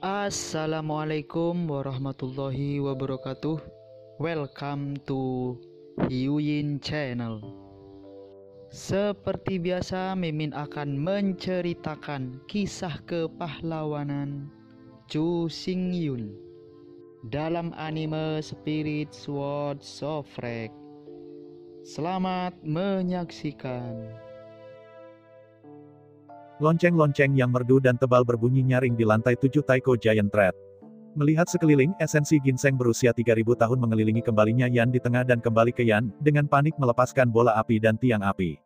Assalamualaikum warahmatullahi wabarakatuh. Welcome to Hyuyin Channel. Seperti biasa, Mimin akan menceritakan kisah kepahlawanan Chu Xingyun dalam anime Spirit Sword Sofrek. Selamat menyaksikan. Lonceng-lonceng yang merdu dan tebal berbunyi nyaring di lantai 7 Taiko Giant Trade. Melihat sekeliling, esensi ginseng berusia 3000 tahun mengelilingi kembalinya Yan di tengah dan kembali ke Yan, dengan panik melepaskan bola api dan tiang api.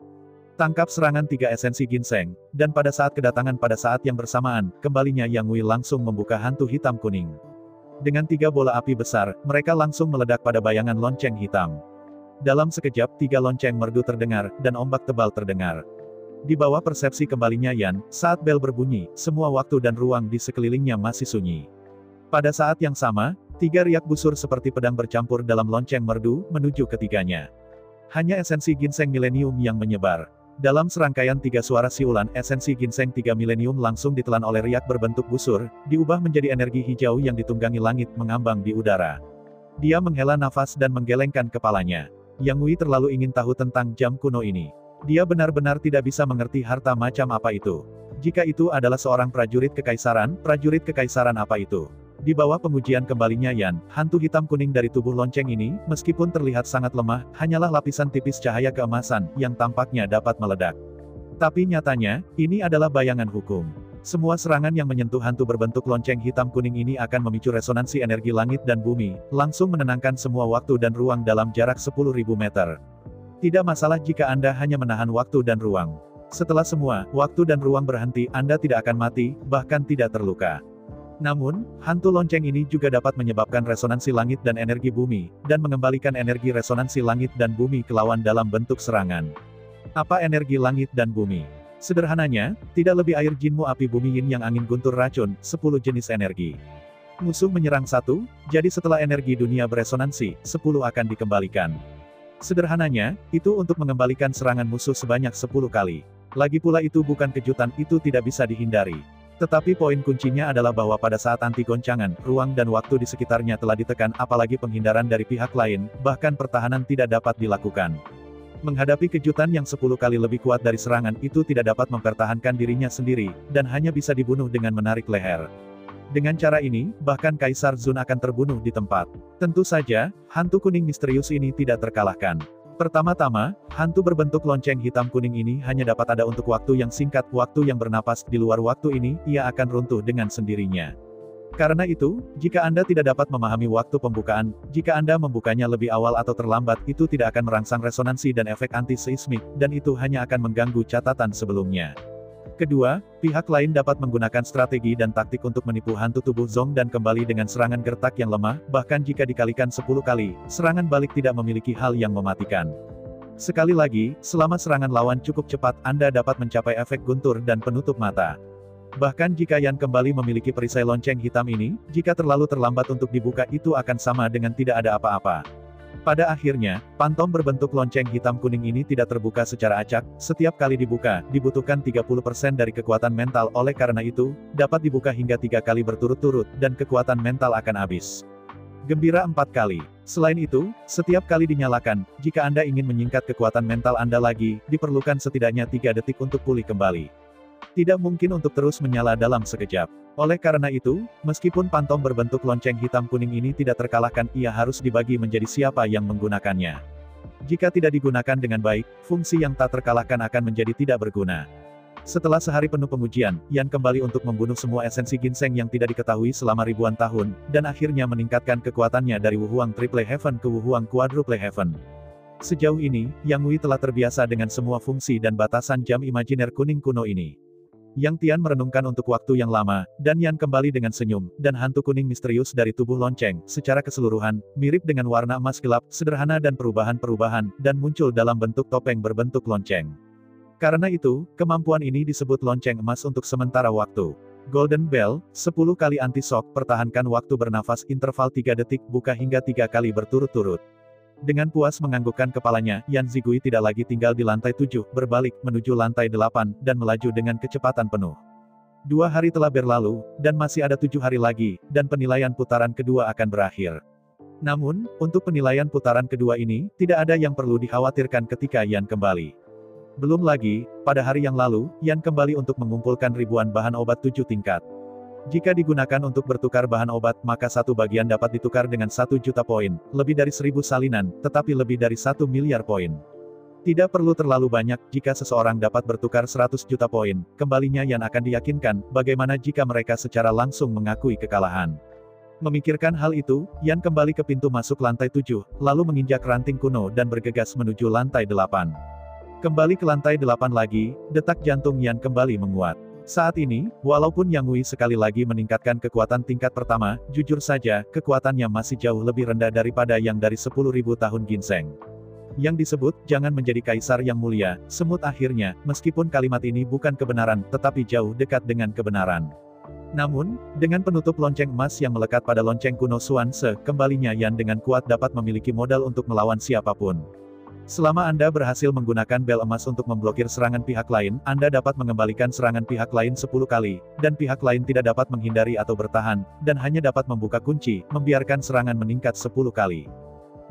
Tangkap serangan 3 esensi ginseng, dan pada saat kedatangan pada saat yang bersamaan, kembalinya Yang Wei langsung membuka hantu hitam kuning. Dengan 3 bola api besar, mereka langsung meledak pada bayangan lonceng hitam. Dalam sekejap 3 lonceng merdu terdengar, dan ombak tebal terdengar. Di bawah persepsi kembalinya Yan, saat bel berbunyi, semua waktu dan ruang di sekelilingnya masih sunyi. Pada saat yang sama, 3 riak busur seperti pedang bercampur dalam lonceng merdu, menuju ketiganya. Hanya esensi ginseng milenium yang menyebar. Dalam serangkaian 3 suara siulan, esensi ginseng 3 milenium langsung ditelan oleh riak berbentuk busur, diubah menjadi energi hijau yang ditunggangi langit mengambang di udara. Dia menghela nafas dan menggelengkan kepalanya. Yang Wei terlalu ingin tahu tentang jam kuno ini. Dia benar-benar tidak bisa mengerti harta macam apa itu. Jika itu adalah seorang prajurit kekaisaran apa itu? Di bawah pengujian kembalinya Yan, hantu hitam kuning dari tubuh lonceng ini, meskipun terlihat sangat lemah, hanyalah lapisan tipis cahaya keemasan, yang tampaknya dapat meledak. Tapi nyatanya, ini adalah bayangan hukum. Semua serangan yang menyentuh hantu berbentuk lonceng hitam kuning ini akan memicu resonansi energi langit dan bumi, langsung menenangkan semua waktu dan ruang dalam jarak 10.000 meter. Tidak masalah jika Anda hanya menahan waktu dan ruang. Setelah semua, waktu dan ruang berhenti, Anda tidak akan mati, bahkan tidak terluka. Namun, hantu lonceng ini juga dapat menyebabkan resonansi langit dan energi bumi, dan mengembalikan energi resonansi langit dan bumi ke lawan dalam bentuk serangan. Apa energi langit dan bumi? Sederhananya, tidak lebih air jinmu api bumi yin yang angin guntur racun, 10 jenis energi. Musuh menyerang 1, jadi setelah energi dunia beresonansi, 10 akan dikembalikan. Sederhananya, itu untuk mengembalikan serangan musuh sebanyak 10 kali. Lagi pula itu bukan kejutan, itu tidak bisa dihindari. Tetapi poin kuncinya adalah bahwa pada saat anti goncangan, ruang dan waktu di sekitarnya telah ditekan, apalagi penghindaran dari pihak lain, bahkan pertahanan tidak dapat dilakukan. Menghadapi kejutan yang 10 kali lebih kuat dari serangan, itu tidak dapat mempertahankan dirinya sendiri, dan hanya bisa dibunuh dengan menarik leher. Dengan cara ini, bahkan Kaisar Zun akan terbunuh di tempat. Tentu saja, hantu kuning misterius ini tidak terkalahkan. Pertama-tama, hantu berbentuk lonceng hitam kuning ini hanya dapat ada untuk waktu yang singkat, waktu yang bernapas. Di luar waktu ini, ia akan runtuh dengan sendirinya. Karena itu, jika Anda tidak dapat memahami waktu pembukaan, jika Anda membukanya lebih awal atau terlambat, itu tidak akan merangsang resonansi dan efek anti-seismik, dan itu hanya akan mengganggu catatan sebelumnya. Kedua, pihak lain dapat menggunakan strategi dan taktik untuk menipu hantu tubuh Zong dan kembali dengan serangan gertak yang lemah, bahkan jika dikalikan 10 kali, serangan balik tidak memiliki hal yang mematikan. Sekali lagi, selama serangan lawan cukup cepat, Anda dapat mencapai efek guntur dan penutup mata. Bahkan jika Yan kembali memiliki perisai lonceng hitam ini, jika terlalu terlambat untuk dibuka itu akan sama dengan tidak ada apa-apa. Pada akhirnya, pantom berbentuk lonceng hitam kuning ini tidak terbuka secara acak, setiap kali dibuka, dibutuhkan 30% dari kekuatan mental, oleh karena itu, dapat dibuka hingga 3 kali berturut-turut, dan kekuatan mental akan habis. Gembira 4 kali. Selain itu, setiap kali dinyalakan, jika Anda ingin menyingkat kekuatan mental Anda lagi, diperlukan setidaknya 3 detik untuk pulih kembali. Tidak mungkin untuk terus menyala dalam sekejap. Oleh karena itu, meskipun pantom berbentuk lonceng hitam kuning ini tidak terkalahkan, ia harus dibagi menjadi siapa yang menggunakannya. Jika tidak digunakan dengan baik, fungsi yang tak terkalahkan akan menjadi tidak berguna. Setelah sehari penuh pengujian, Yan kembali untuk membunuh semua esensi ginseng yang tidak diketahui selama ribuan tahun, dan akhirnya meningkatkan kekuatannya dari Wuhuang Triple Heaven ke Wuhuang Quadruple Heaven. Sejauh ini, Yang Wei telah terbiasa dengan semua fungsi dan batasan jam imajiner kuning kuno ini. Yang Tian merenungkan untuk waktu yang lama, dan Yan kembali dengan senyum, dan hantu kuning misterius dari tubuh lonceng, secara keseluruhan, mirip dengan warna emas gelap, sederhana dan perubahan-perubahan, dan muncul dalam bentuk topeng berbentuk lonceng. Karena itu, kemampuan ini disebut lonceng emas untuk sementara waktu. Golden Bell, 10 kali anti-shock, pertahankan waktu bernafas, interval 3 detik, buka hingga 3 kali berturut-turut. Dengan puas menganggukkan kepalanya, Yan Zigui tidak lagi tinggal di lantai 7, berbalik, menuju lantai 8, dan melaju dengan kecepatan penuh. 2 hari telah berlalu, dan masih ada 7 hari lagi, dan penilaian putaran kedua akan berakhir. Namun, untuk penilaian putaran kedua ini, tidak ada yang perlu dikhawatirkan ketika Yan kembali. Belum lagi, pada hari yang lalu, Yan kembali untuk mengumpulkan ribuan bahan obat 7 tingkat. Jika digunakan untuk bertukar bahan obat, maka satu bagian dapat ditukar dengan 1 juta poin, lebih dari 1000 salinan, tetapi lebih dari 1 miliar poin. Tidak perlu terlalu banyak, jika seseorang dapat bertukar 100 juta poin, kembalinya Yan akan diyakinkan, bagaimana jika mereka secara langsung mengakui kekalahan. Memikirkan hal itu, Yan kembali ke pintu masuk lantai 7, lalu menginjak ranting kuno dan bergegas menuju lantai 8. Kembali ke lantai 8 lagi, detak jantung Yan kembali menguat. Saat ini, walaupun Yang Wei sekali lagi meningkatkan kekuatan tingkat pertama, jujur saja, kekuatannya masih jauh lebih rendah daripada yang dari 10.000 tahun ginseng. Yang disebut, jangan menjadi kaisar yang mulia, semut akhirnya, meskipun kalimat ini bukan kebenaran, tetapi jauh dekat dengan kebenaran. Namun, dengan penutup lonceng emas yang melekat pada lonceng kuno Xuanze, kembalinya Yan dengan kuat dapat memiliki modal untuk melawan siapapun. Selama Anda berhasil menggunakan bel emas untuk memblokir serangan pihak lain, Anda dapat mengembalikan serangan pihak lain 10 kali, dan pihak lain tidak dapat menghindari atau bertahan, dan hanya dapat membuka kunci, membiarkan serangan meningkat 10 kali.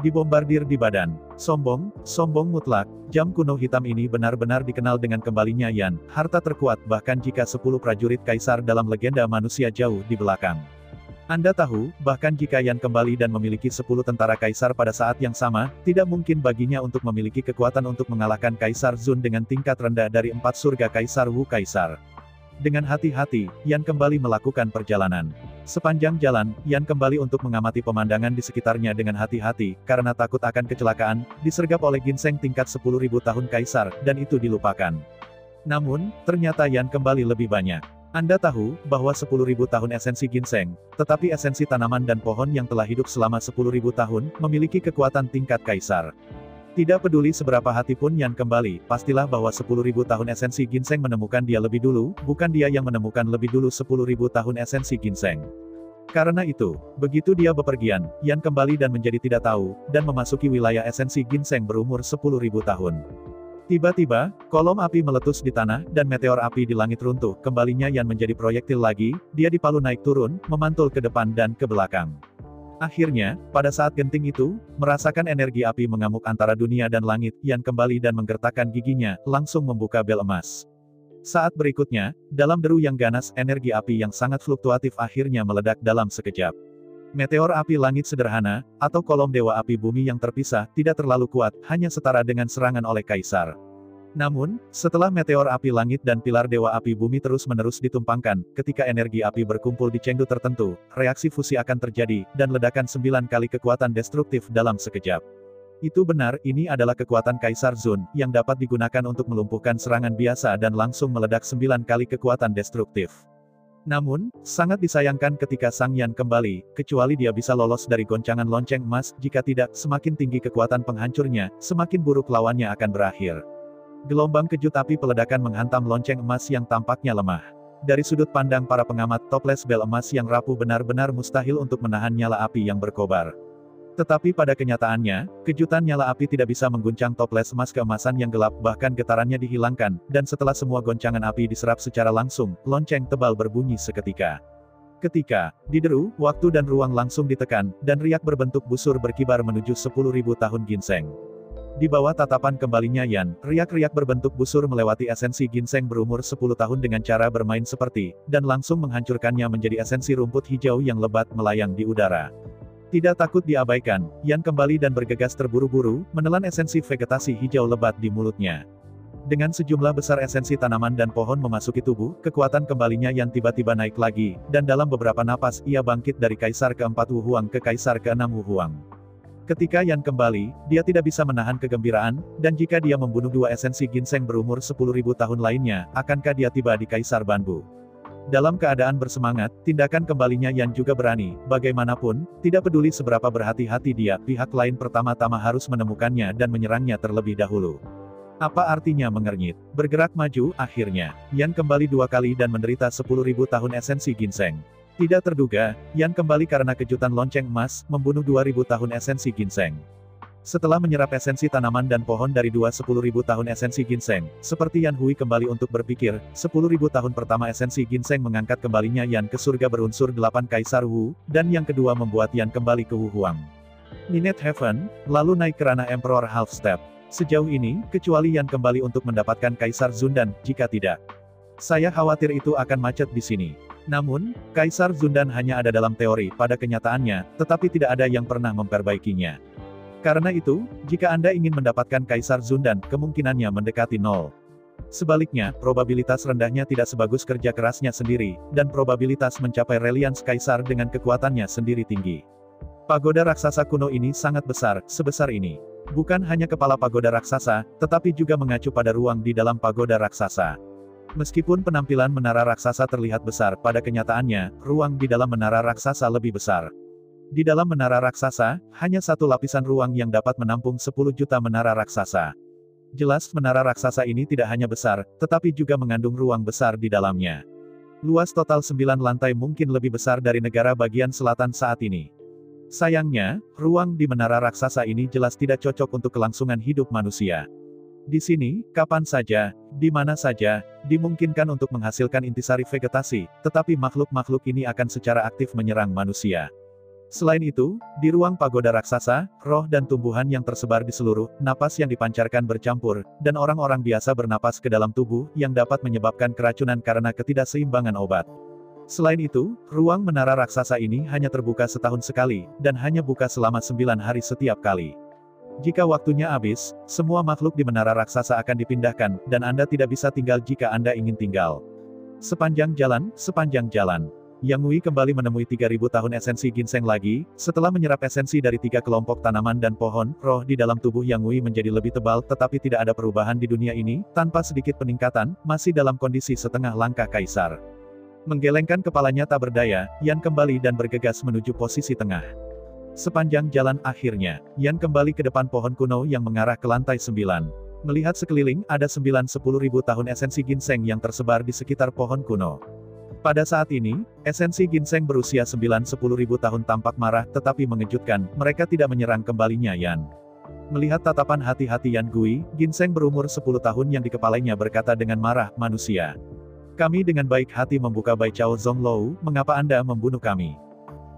Dibombardir di badan. Sombong, sombong mutlak. Jam kuno hitam ini benar-benar dikenal dengan kembalinya Yan, harta terkuat bahkan jika 10 prajurit kaisar dalam legenda manusia jauh di belakang. Anda tahu, bahkan jika Yan kembali dan memiliki 10 tentara kaisar pada saat yang sama, tidak mungkin baginya untuk memiliki kekuatan untuk mengalahkan Kaisar Zun dengan tingkat rendah dari 4 surga Kaisar Wu Kaisar. Dengan hati-hati, Yan kembali melakukan perjalanan. Sepanjang jalan, Yan kembali untuk mengamati pemandangan di sekitarnya dengan hati-hati, karena takut akan kecelakaan, disergap oleh ginseng tingkat 10.000 tahun kaisar, dan itu dilupakan. Namun, ternyata Yan kembali lebih banyak. Anda tahu, bahwa 10.000 tahun esensi ginseng, tetapi esensi tanaman dan pohon yang telah hidup selama 10.000 tahun, memiliki kekuatan tingkat kaisar. Tidak peduli seberapa hati pun Yan kembali, pastilah bahwa 10.000 tahun esensi ginseng menemukan dia lebih dulu, bukan dia yang menemukan lebih dulu 10.000 tahun esensi ginseng. Karena itu, begitu dia bepergian, Yan kembali dan menjadi tidak tahu, dan memasuki wilayah esensi ginseng berumur 10.000 tahun. Tiba-tiba, kolom api meletus di tanah, dan meteor api di langit runtuh, kembalinya Yan menjadi proyektil lagi, dia dipalu naik turun, memantul ke depan dan ke belakang. Akhirnya, pada saat genting itu, merasakan energi api mengamuk antara dunia dan langit, Yan kembali dan menggertakkan giginya, langsung membuka bel emas. Saat berikutnya, dalam deru yang ganas, energi api yang sangat fluktuatif akhirnya meledak dalam sekejap. Meteor api langit sederhana, atau kolom dewa api bumi yang terpisah, tidak terlalu kuat, hanya setara dengan serangan oleh kaisar. Namun, setelah meteor api langit dan pilar dewa api bumi terus-menerus ditumpangkan, ketika energi api berkumpul di chengdu tertentu, reaksi fusi akan terjadi, dan ledakan 9 kali kekuatan destruktif dalam sekejap. Itu benar, ini adalah kekuatan Kaisar Zun, yang dapat digunakan untuk melumpuhkan serangan biasa dan langsung meledak 9 kali kekuatan destruktif. Namun, sangat disayangkan ketika Sang Yan kembali, kecuali dia bisa lolos dari goncangan lonceng emas, jika tidak, semakin tinggi kekuatan penghancurnya, semakin buruk lawannya akan berakhir. Gelombang kejut api peledakan menghantam lonceng emas yang tampaknya lemah. Dari sudut pandang para pengamat, toples bel emas yang rapuh benar-benar mustahil untuk menahan nyala api yang berkobar. Tetapi pada kenyataannya, kejutan nyala api tidak bisa mengguncang toples emas keemasan yang gelap, bahkan getarannya dihilangkan, dan setelah semua goncangan api diserap secara langsung, lonceng tebal berbunyi seketika. Ketika dideru, waktu dan ruang langsung ditekan, dan riak berbentuk busur berkibar menuju 10.000 tahun ginseng. Di bawah tatapan kembalinya Yan, riak-riak berbentuk busur melewati esensi ginseng berumur 10 tahun dengan cara bermain seperti, dan langsung menghancurkannya menjadi esensi rumput hijau yang lebat melayang di udara. Tidak takut diabaikan, Yan kembali dan bergegas terburu-buru, menelan esensi vegetasi hijau lebat di mulutnya. Dengan sejumlah besar esensi tanaman dan pohon memasuki tubuh, kekuatan kembalinya Yan tiba-tiba naik lagi, dan dalam beberapa napas ia bangkit dari Kaisar ke-4 Wu Huang ke Kaisar ke-6 Wu Huang. Ketika Yan kembali, dia tidak bisa menahan kegembiraan, dan jika dia membunuh 2 esensi ginseng berumur 10.000 tahun lainnya, akankah dia tiba di Kaisar Banbu? Dalam keadaan bersemangat, tindakan kembalinya Yan juga berani, bagaimanapun, tidak peduli seberapa berhati-hati dia, pihak lain pertama-tama harus menemukannya dan menyerangnya terlebih dahulu. Apa artinya mengernyit? Bergerak maju, akhirnya, Yan kembali 2 kali dan menderita 10.000 tahun esensi ginseng. Tidak terduga, Yan kembali karena kejutan lonceng emas, membunuh 2.000 tahun esensi ginseng. Setelah menyerap esensi tanaman dan pohon dari 10.000 tahun esensi ginseng, seperti Yan Hui kembali untuk berpikir, 10.000 tahun pertama esensi ginseng mengangkat kembalinya Yan ke surga berunsur 8 Kaisar Wu, dan yang kedua membuat Yan kembali ke Wu Huang. Ninette Heaven, lalu naik ke ranah Emperor Half Step. Sejauh ini, kecuali Yan kembali untuk mendapatkan Kaisar Zundan, jika tidak. Saya khawatir itu akan macet di sini. Namun, Kaisar Zundan hanya ada dalam teori, pada kenyataannya, tetapi tidak ada yang pernah memperbaikinya. Karena itu, jika Anda ingin mendapatkan Kaisar Zundan, kemungkinannya mendekati nol. Sebaliknya, probabilitas rendahnya tidak sebagus kerja kerasnya sendiri, dan probabilitas mencapai reliance Kaisar dengan kekuatannya sendiri tinggi. Pagoda raksasa kuno ini sangat besar, sebesar ini. Bukan hanya kepala pagoda raksasa, tetapi juga mengacu pada ruang di dalam pagoda raksasa. Meskipun penampilan menara raksasa terlihat besar, pada kenyataannya, ruang di dalam menara raksasa lebih besar. Di dalam menara raksasa, hanya satu lapisan ruang yang dapat menampung 10 juta menara raksasa. Jelas menara raksasa ini tidak hanya besar, tetapi juga mengandung ruang besar di dalamnya. Luas total 9 lantai mungkin lebih besar dari negara bagian selatan saat ini. Sayangnya, ruang di menara raksasa ini jelas tidak cocok untuk kelangsungan hidup manusia. Di sini, kapan saja, di mana saja, dimungkinkan untuk menghasilkan intisari vegetasi, tetapi makhluk-makhluk ini akan secara aktif menyerang manusia. Selain itu, di ruang pagoda raksasa, roh dan tumbuhan yang tersebar di seluruh, napas yang dipancarkan bercampur, dan orang-orang biasa bernapas ke dalam tubuh, yang dapat menyebabkan keracunan karena ketidakseimbangan obat. Selain itu, ruang menara raksasa ini hanya terbuka setahun sekali, dan hanya buka selama 9 hari setiap kali. Jika waktunya habis, semua makhluk di menara raksasa akan dipindahkan, dan Anda tidak bisa tinggal jika Anda ingin tinggal. Sepanjang jalan. Yang Hui kembali menemui 3.000 tahun esensi ginseng lagi, setelah menyerap esensi dari 3 kelompok tanaman dan pohon, roh di dalam tubuh Yang Hui menjadi lebih tebal tetapi tidak ada perubahan di dunia ini, tanpa sedikit peningkatan, masih dalam kondisi setengah langkah kaisar. Menggelengkan kepalanya tak berdaya, Yan kembali dan bergegas menuju posisi tengah. Sepanjang jalan akhirnya, Yan kembali ke depan pohon kuno yang mengarah ke lantai 9. Melihat sekeliling, ada 10.000 tahun esensi ginseng yang tersebar di sekitar pohon kuno. Pada saat ini, esensi ginseng berusia 10.000 tahun tampak marah tetapi mengejutkan, mereka tidak menyerang kembalinya Yan. Melihat tatapan hati-hati Yan Gui, ginseng berumur 10 tahun yang dikepalainya berkata dengan marah, manusia. Kami dengan baik hati membuka Bai Chao Zonglou, mengapa Anda membunuh kami?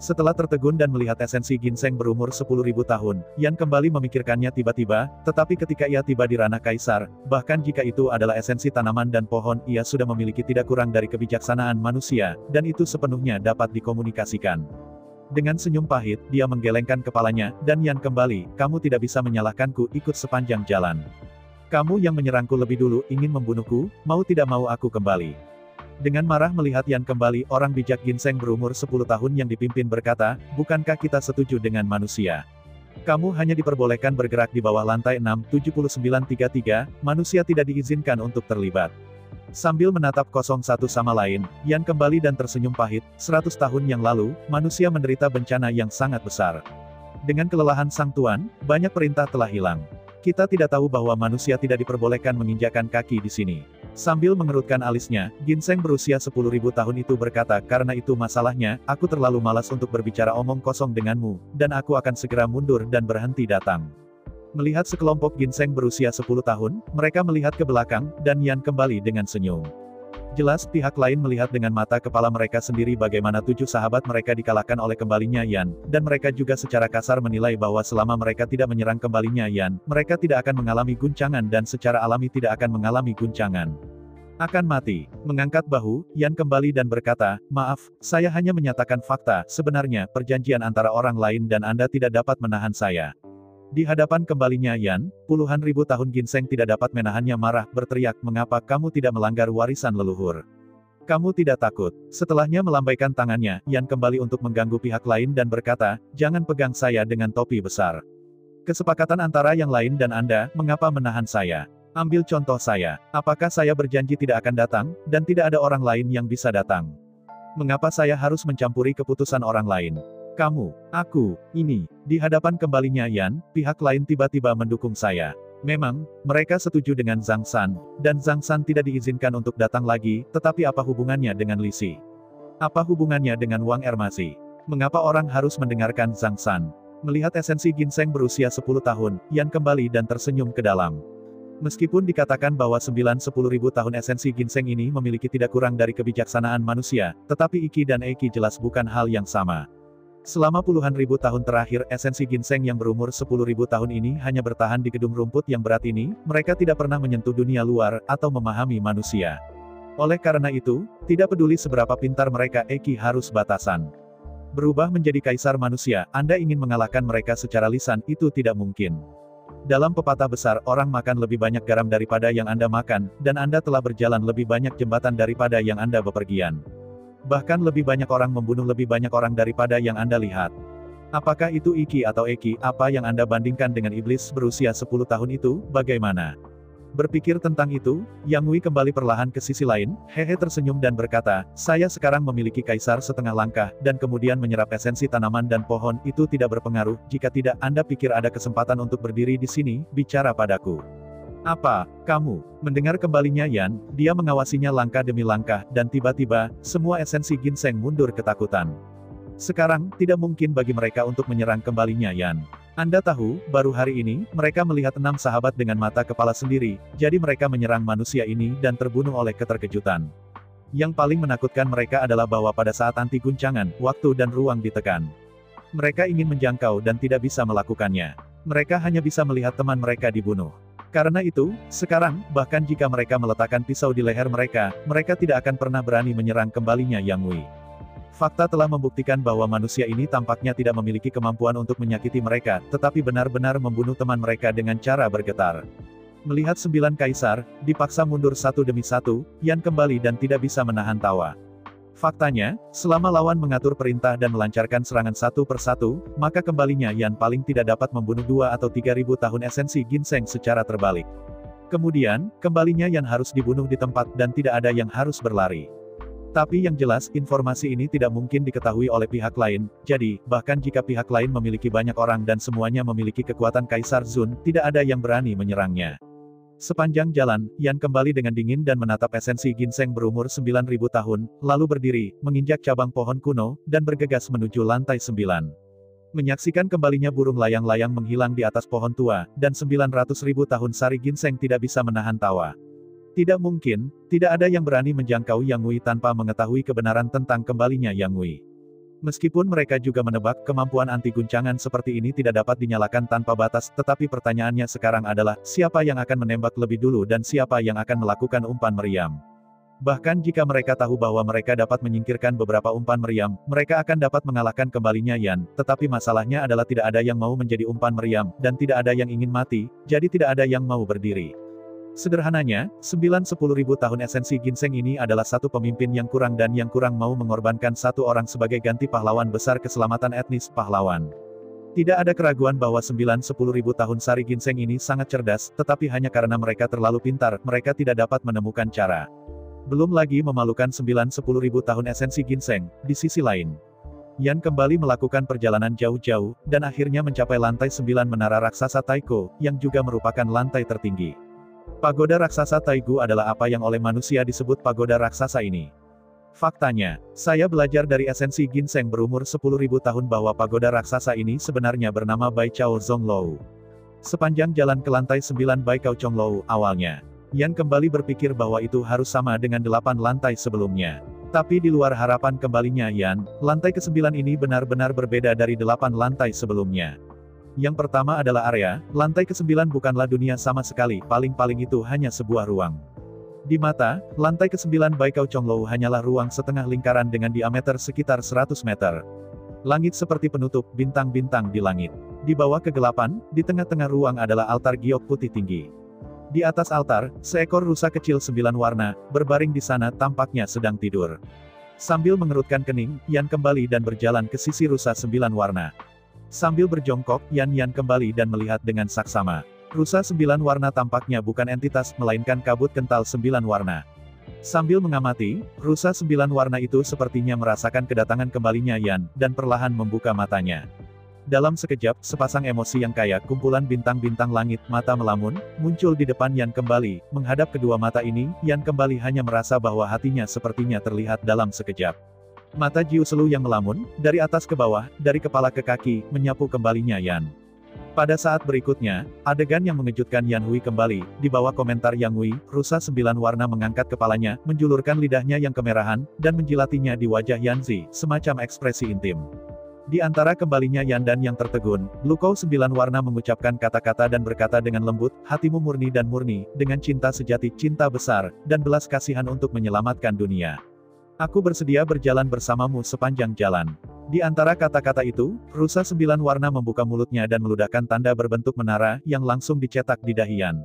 Setelah tertegun dan melihat esensi ginseng berumur 10.000 tahun, Yan kembali memikirkannya tiba-tiba, tetapi ketika ia tiba di ranah kaisar, bahkan jika itu adalah esensi tanaman dan pohon, ia sudah memiliki tidak kurang dari kebijaksanaan manusia, dan itu sepenuhnya dapat dikomunikasikan. Dengan senyum pahit, dia menggelengkan kepalanya, dan Yan kembali, kamu tidak bisa menyalahkanku, ikut sepanjang jalan. Kamu yang menyerangku lebih dulu, ingin membunuhku, mau tidak mau aku kembali. Dengan marah melihat Yan kembali, orang bijak ginseng berumur 10 tahun yang dipimpin berkata, bukankah kita setuju dengan manusia? Kamu hanya diperbolehkan bergerak di bawah lantai 67933, manusia tidak diizinkan untuk terlibat. Sambil menatap kosong satu sama lain, Yan kembali dan tersenyum pahit, 100 tahun yang lalu, manusia menderita bencana yang sangat besar. Dengan kelelahan sang tuan, banyak perintah telah hilang. Kita tidak tahu bahwa manusia tidak diperbolehkan menginjakkan kaki di sini. Sambil mengerutkan alisnya, ginseng berusia 10.000 tahun itu berkata, karena itu masalahnya, aku terlalu malas untuk berbicara omong kosong denganmu, dan aku akan segera mundur dan berhenti datang. Melihat sekelompok ginseng berusia 10 tahun, mereka melihat ke belakang, dan Yan kembali dengan senyum. Jelas pihak lain melihat dengan mata kepala mereka sendiri bagaimana 7 sahabat mereka dikalahkan oleh kembalinya Yan, dan mereka juga secara kasar menilai bahwa selama mereka tidak menyerang kembalinya Yan, mereka tidak akan mengalami guncangan dan secara alami tidak akan mengalami guncangan. Akan mati. Mengangkat bahu, Yan kembali dan berkata, maaf, saya hanya menyatakan fakta, sebenarnya perjanjian antara orang lain dan Anda tidak dapat menahan saya. Di hadapan kembalinya Yan, puluhan ribu tahun ginseng tidak dapat menahannya marah, berteriak, mengapa kamu tidak melanggar warisan leluhur? Kamu tidak takut? Setelahnya melambaikan tangannya, Yan kembali untuk mengganggu pihak lain dan berkata, jangan pegang saya dengan topi besar. Kesepakatan antara yang lain dan Anda, mengapa menahan saya? Ambil contoh saya, apakah saya berjanji tidak akan datang, dan tidak ada orang lain yang bisa datang? Mengapa saya harus mencampuri keputusan orang lain? Kamu, aku, ini, di hadapan kembalinya Yan, pihak lain tiba-tiba mendukung saya. Memang, mereka setuju dengan Zhang San, dan Zhang San tidak diizinkan untuk datang lagi, tetapi apa hubungannya dengan Li Si? Apa hubungannya dengan Wang Ermasi? Mengapa orang harus mendengarkan Zhang San? Melihat esensi ginseng berusia 10 tahun, Yan kembali dan tersenyum ke dalam. Meskipun dikatakan bahwa 9-10 ribu tahun esensi ginseng ini memiliki tidak kurang dari kebijaksanaan manusia, tetapi Iki dan Eki jelas bukan hal yang sama. Selama puluhan ribu tahun terakhir, esensi ginseng yang berumur 10 ribu tahun ini hanya bertahan di gedung rumput yang berat ini, mereka tidak pernah menyentuh dunia luar, atau memahami manusia. Oleh karena itu, tidak peduli seberapa pintar mereka, Eki harus batasan. Berubah menjadi kaisar manusia, Anda ingin mengalahkan mereka secara lisan, itu tidak mungkin. Dalam pepatah besar, orang makan lebih banyak garam daripada yang Anda makan, dan Anda telah berjalan lebih banyak jembatan daripada yang Anda bepergian. Bahkan lebih banyak orang membunuh lebih banyak orang daripada yang Anda lihat. Apakah itu Iki atau Eki, apa yang Anda bandingkan dengan iblis berusia 10 tahun itu, bagaimana? Berpikir tentang itu, Yang Wei kembali perlahan ke sisi lain, Hehe tersenyum dan berkata, saya sekarang memiliki kaisar setengah langkah, dan kemudian menyerap esensi tanaman dan pohon, itu tidak berpengaruh, jika tidak, Anda pikir ada kesempatan untuk berdiri di sini, bicara padaku. Apa, kamu? Mendengar kembalinya Yan, dia mengawasinya langkah demi langkah, dan tiba-tiba, semua esensi ginseng mundur ketakutan. Sekarang, tidak mungkin bagi mereka untuk menyerang kembalinya Yan. Anda tahu, baru hari ini, mereka melihat 6 sahabat dengan mata kepala sendiri, jadi mereka menyerang manusia ini dan terbunuh oleh keterkejutan. Yang paling menakutkan mereka adalah bahwa pada saat anti guncangan, waktu dan ruang ditekan. Mereka ingin menjangkau dan tidak bisa melakukannya. Mereka hanya bisa melihat teman mereka dibunuh. Karena itu, sekarang, bahkan jika mereka meletakkan pisau di leher mereka, mereka tidak akan pernah berani menyerang kembalinya Yang Wei. Fakta telah membuktikan bahwa manusia ini tampaknya tidak memiliki kemampuan untuk menyakiti mereka, tetapi benar-benar membunuh teman mereka dengan cara bergetar. Melihat 9 kaisar, dipaksa mundur satu demi satu, Yan kembali dan tidak bisa menahan tawa. Faktanya, selama lawan mengatur perintah dan melancarkan serangan satu persatu, maka kembalinya Yan paling tidak dapat membunuh 2 atau 3 ribu tahun esensi ginseng secara terbalik. Kemudian, kembalinya Yan harus dibunuh di tempat dan tidak ada yang harus berlari. Tapi yang jelas, informasi ini tidak mungkin diketahui oleh pihak lain, jadi, bahkan jika pihak lain memiliki banyak orang dan semuanya memiliki kekuatan Kaisar Zun, tidak ada yang berani menyerangnya. Sepanjang jalan, Yan kembali dengan dingin dan menatap esensi ginseng berumur 9.000 tahun, lalu berdiri, menginjak cabang pohon kuno, dan bergegas menuju lantai 9. Menyaksikan kembalinya burung layang-layang menghilang di atas pohon tua, dan 900.000 tahun sari ginseng tidak bisa menahan tawa. Tidak mungkin, tidak ada yang berani menjangkau Yang Wei tanpa mengetahui kebenaran tentang kembalinya Yang Wei. Meskipun mereka juga menebak kemampuan anti guncangan seperti ini tidak dapat dinyalakan tanpa batas, tetapi pertanyaannya sekarang adalah, siapa yang akan menembak lebih dulu dan siapa yang akan melakukan umpan meriam. Bahkan jika mereka tahu bahwa mereka dapat menyingkirkan beberapa umpan meriam, mereka akan dapat mengalahkan kembalinya Yan, tetapi masalahnya adalah tidak ada yang mau menjadi umpan meriam, dan tidak ada yang ingin mati, jadi tidak ada yang mau berdiri. Sederhananya, 9-10 ribu tahun esensi ginseng ini adalah satu pemimpin yang kurang dan yang kurang mau mengorbankan satu orang sebagai ganti pahlawan besar keselamatan etnis pahlawan. Tidak ada keraguan bahwa 9-10 ribu tahun sari ginseng ini sangat cerdas, tetapi hanya karena mereka terlalu pintar, mereka tidak dapat menemukan cara. Belum lagi memalukan 9-10 ribu tahun esensi ginseng, di sisi lain. Yan kembali melakukan perjalanan jauh-jauh, dan akhirnya mencapai lantai 9 menara raksasa Taiko, yang juga merupakan lantai tertinggi. Pagoda raksasa Taigu adalah apa yang oleh manusia disebut pagoda raksasa ini. Faktanya, saya belajar dari esensi ginseng berumur 10.000 tahun bahwa pagoda raksasa ini sebenarnya bernama Bai Chao Zonglou. Sepanjang jalan ke lantai 9 Bai Chao Zonglou awalnya, Yan kembali berpikir bahwa itu harus sama dengan 8 lantai sebelumnya. Tapi di luar harapan kembalinya Yan, lantai ke-9 ini benar-benar berbeda dari 8 lantai sebelumnya. Yang pertama adalah area, lantai ke-9 bukanlah dunia sama sekali, paling-paling itu hanya sebuah ruang. Di mata, lantai ke-9 Bai Chao Zonglou hanyalah ruang setengah lingkaran dengan diameter sekitar 100 meter. Langit seperti penutup, bintang-bintang di langit. Di bawah kegelapan, di tengah-tengah ruang adalah altar giok putih tinggi. Di atas altar, seekor rusa kecil 9 warna, berbaring di sana tampaknya sedang tidur. Sambil mengerutkan kening, Yan kembali dan berjalan ke sisi rusa 9 warna. Sambil berjongkok, Yan kembali dan melihat dengan saksama. Rusa 9 warna tampaknya bukan entitas, melainkan kabut kental 9 warna. Sambil mengamati, rusa 9 warna itu sepertinya merasakan kedatangan kembalinya Yan, dan perlahan membuka matanya. Dalam sekejap, sepasang emosi yang kaya kumpulan bintang-bintang langit, mata melamun, muncul di depan Yan kembali. Menghadap kedua mata ini, Yan kembali hanya merasa bahwa hatinya sepertinya terlihat dalam sekejap. Mata Jiu Selu yang melamun, dari atas ke bawah, dari kepala ke kaki, menyapu kembalinya Yan. Pada saat berikutnya, adegan yang mengejutkan Yan Hui kembali, di bawah komentar Yang Hui, rusa 9 warna mengangkat kepalanya, menjulurkan lidahnya yang kemerahan, dan menjilatinya di wajah Yan Zi, semacam ekspresi intim. Di antara kembalinya Yan dan yang tertegun, Lukou 9 warna mengucapkan kata-kata dan berkata dengan lembut, hatimu murni dan murni, dengan cinta sejati, cinta besar, dan belas kasihan untuk menyelamatkan dunia. Aku bersedia berjalan bersamamu sepanjang jalan. Di antara kata-kata itu, rusa 9 warna membuka mulutnya dan meludahkan tanda berbentuk menara, yang langsung dicetak di dahi Yan.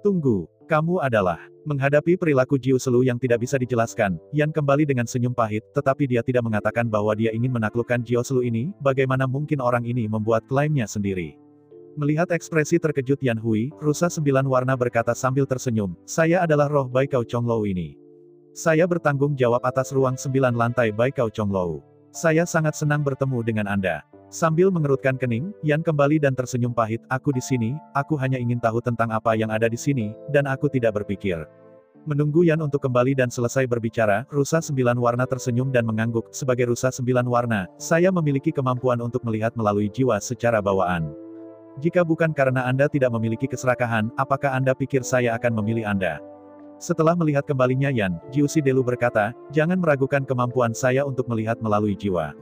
Tunggu, kamu adalah. Menghadapi perilaku Jiu Selu yang tidak bisa dijelaskan, Yan kembali dengan senyum pahit, tetapi dia tidak mengatakan bahwa dia ingin menaklukkan Jiu Selu ini, bagaimana mungkin orang ini membuat klaimnya sendiri. Melihat ekspresi terkejut Yan Hui, rusa 9 warna berkata sambil tersenyum, saya adalah roh Baikao Chonglou ini. Saya bertanggung jawab atas ruang 9 lantai Baikao Chonglou. Saya sangat senang bertemu dengan Anda. Sambil mengerutkan kening, Yan kembali dan tersenyum pahit, aku di sini, aku hanya ingin tahu tentang apa yang ada di sini, dan aku tidak berpikir. Menunggu Yan untuk kembali dan selesai berbicara, rusa 9 warna tersenyum dan mengangguk, sebagai rusa 9 warna, saya memiliki kemampuan untuk melihat melalui jiwa secara bawaan. Jika bukan karena Anda tidak memiliki keserakahan, apakah Anda pikir saya akan memilih Anda? Setelah melihat kembalinya Yan, Jiu Sidelu berkata, jangan meragukan kemampuan saya untuk melihat melalui jiwa.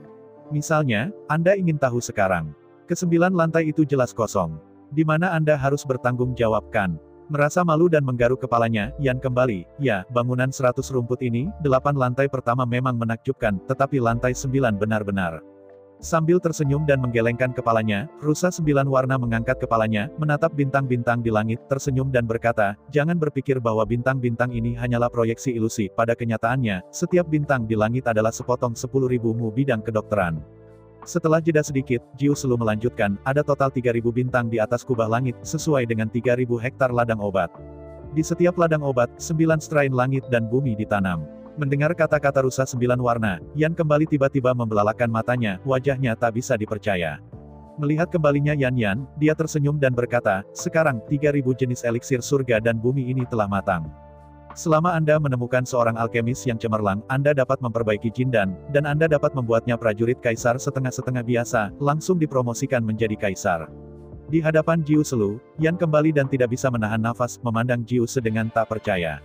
Misalnya, Anda ingin tahu sekarang. Ke-9 lantai itu jelas kosong. Di mana Anda harus bertanggung jawabkan. Merasa malu dan menggaruk kepalanya, Yan kembali, ya, bangunan 100 rumput ini, 8 lantai pertama memang menakjubkan, tetapi lantai 9 benar-benar. Sambil tersenyum dan menggelengkan kepalanya, rusa 9 warna mengangkat kepalanya, menatap bintang-bintang di langit, tersenyum dan berkata, jangan berpikir bahwa bintang-bintang ini hanyalah proyeksi ilusi, pada kenyataannya, setiap bintang di langit adalah sepotong 10.000 mu bidang kedokteran. Setelah jeda sedikit, Jiu Selu melanjutkan, ada total 3.000 bintang di atas kubah langit, sesuai dengan 3.000 hektar ladang obat. Di setiap ladang obat, 9 strain langit dan bumi ditanam. Mendengar kata-kata rusa 9 warna, Yan kembali tiba-tiba membelalakan matanya, wajahnya tak bisa dipercaya. Melihat kembalinya Yan, dia tersenyum dan berkata, sekarang, 3.000 jenis eliksir surga dan bumi ini telah matang. Selama Anda menemukan seorang alkemis yang cemerlang, Anda dapat memperbaiki Jindan, dan Anda dapat membuatnya prajurit kaisar setengah-setengah biasa, langsung dipromosikan menjadi kaisar. Di hadapan Jiu Selu, Yan kembali dan tidak bisa menahan nafas, memandang Jiu Se dengan tak percaya.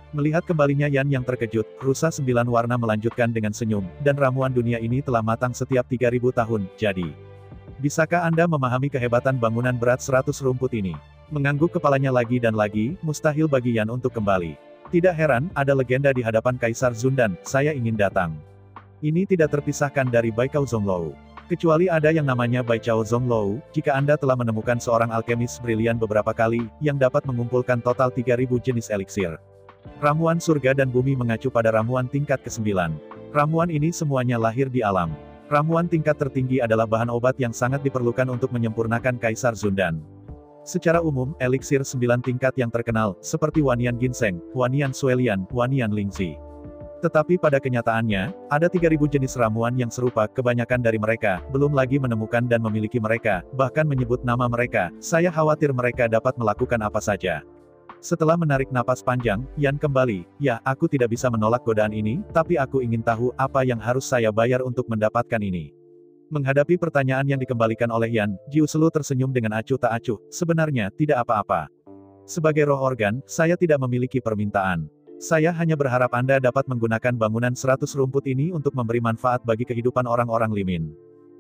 Melihat kembalinya Yan yang terkejut, rusa 9 warna melanjutkan dengan senyum, dan ramuan dunia ini telah matang setiap 3.000 tahun, jadi. Bisakah Anda memahami kehebatan bangunan berat 100 rumput ini? Mengangguk kepalanya lagi dan lagi, mustahil bagi Yan untuk kembali. Tidak heran, ada legenda di hadapan Kaisar Zundan, saya ingin datang. Ini tidak terpisahkan dari Baikao Zonglou. Kecuali ada yang namanya Baikao Zonglou, jika Anda telah menemukan seorang alkemis brilian beberapa kali, yang dapat mengumpulkan total 3.000 jenis eliksir. Ramuan surga dan bumi mengacu pada ramuan tingkat ke-9. Ramuan ini semuanya lahir di alam. Ramuan tingkat tertinggi adalah bahan obat yang sangat diperlukan untuk menyempurnakan Kaisar Zundan. Secara umum, eliksir 9 tingkat yang terkenal, seperti Wanian Ginseng, Wanian Suelian, Wanian Lingzi. Tetapi pada kenyataannya, ada 3.000 jenis ramuan yang serupa, kebanyakan dari mereka, belum lagi menemukan dan memiliki mereka, bahkan menyebut nama mereka, saya khawatir mereka dapat melakukan apa saja. Setelah menarik napas panjang, Yan kembali, ya, aku tidak bisa menolak godaan ini, tapi aku ingin tahu, apa yang harus saya bayar untuk mendapatkan ini. Menghadapi pertanyaan yang dikembalikan oleh Yan, Jiu Selu tersenyum dengan acuh tak acuh, sebenarnya, tidak apa-apa. Sebagai roh organ, saya tidak memiliki permintaan. Saya hanya berharap Anda dapat menggunakan bangunan 100 rumput ini untuk memberi manfaat bagi kehidupan orang-orang Limin.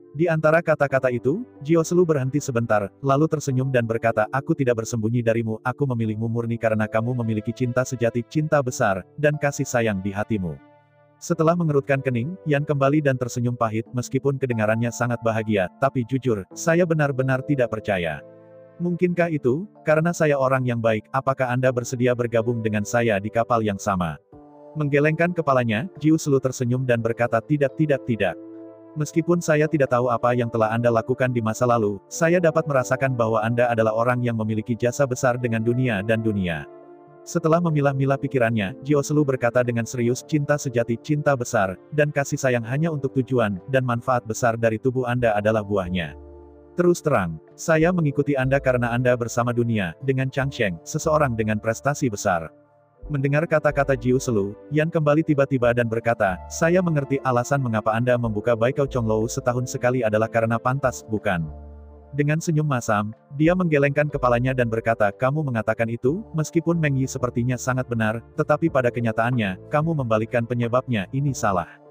Di antara kata-kata itu, Jiu Selu berhenti sebentar, lalu tersenyum dan berkata, aku tidak bersembunyi darimu, aku memilihmu murni karena kamu memiliki cinta sejati, cinta besar, dan kasih sayang di hatimu. Setelah mengerutkan kening, Yan kembali dan tersenyum pahit, meskipun kedengarannya sangat bahagia, tapi jujur, saya benar-benar tidak percaya. Mungkinkah itu, karena saya orang yang baik, apakah Anda bersedia bergabung dengan saya di kapal yang sama? Menggelengkan kepalanya, Jiu Selu tersenyum dan berkata tidak. Meskipun saya tidak tahu apa yang telah Anda lakukan di masa lalu, saya dapat merasakan bahwa Anda adalah orang yang memiliki jasa besar dengan dunia dan dunia. Setelah memilah-milah pikirannya, Jiu Selu berkata dengan serius, cinta sejati, cinta besar, dan kasih sayang hanya untuk tujuan, dan manfaat besar dari tubuh Anda adalah buahnya. Terus terang, saya mengikuti Anda karena Anda bersama dunia, dengan Changsheng, seseorang dengan prestasi besar. Mendengar kata-kata Jiu Selu, Yan kembali tiba-tiba dan berkata, saya mengerti alasan mengapa Anda membuka Baikao Chonglou setahun sekali adalah karena pantas, bukan? Dengan senyum masam, dia menggelengkan kepalanya dan berkata, kamu mengatakan itu, meskipun Meng Yi sepertinya sangat benar, tetapi pada kenyataannya, kamu membalikkan penyebabnya, ini salah.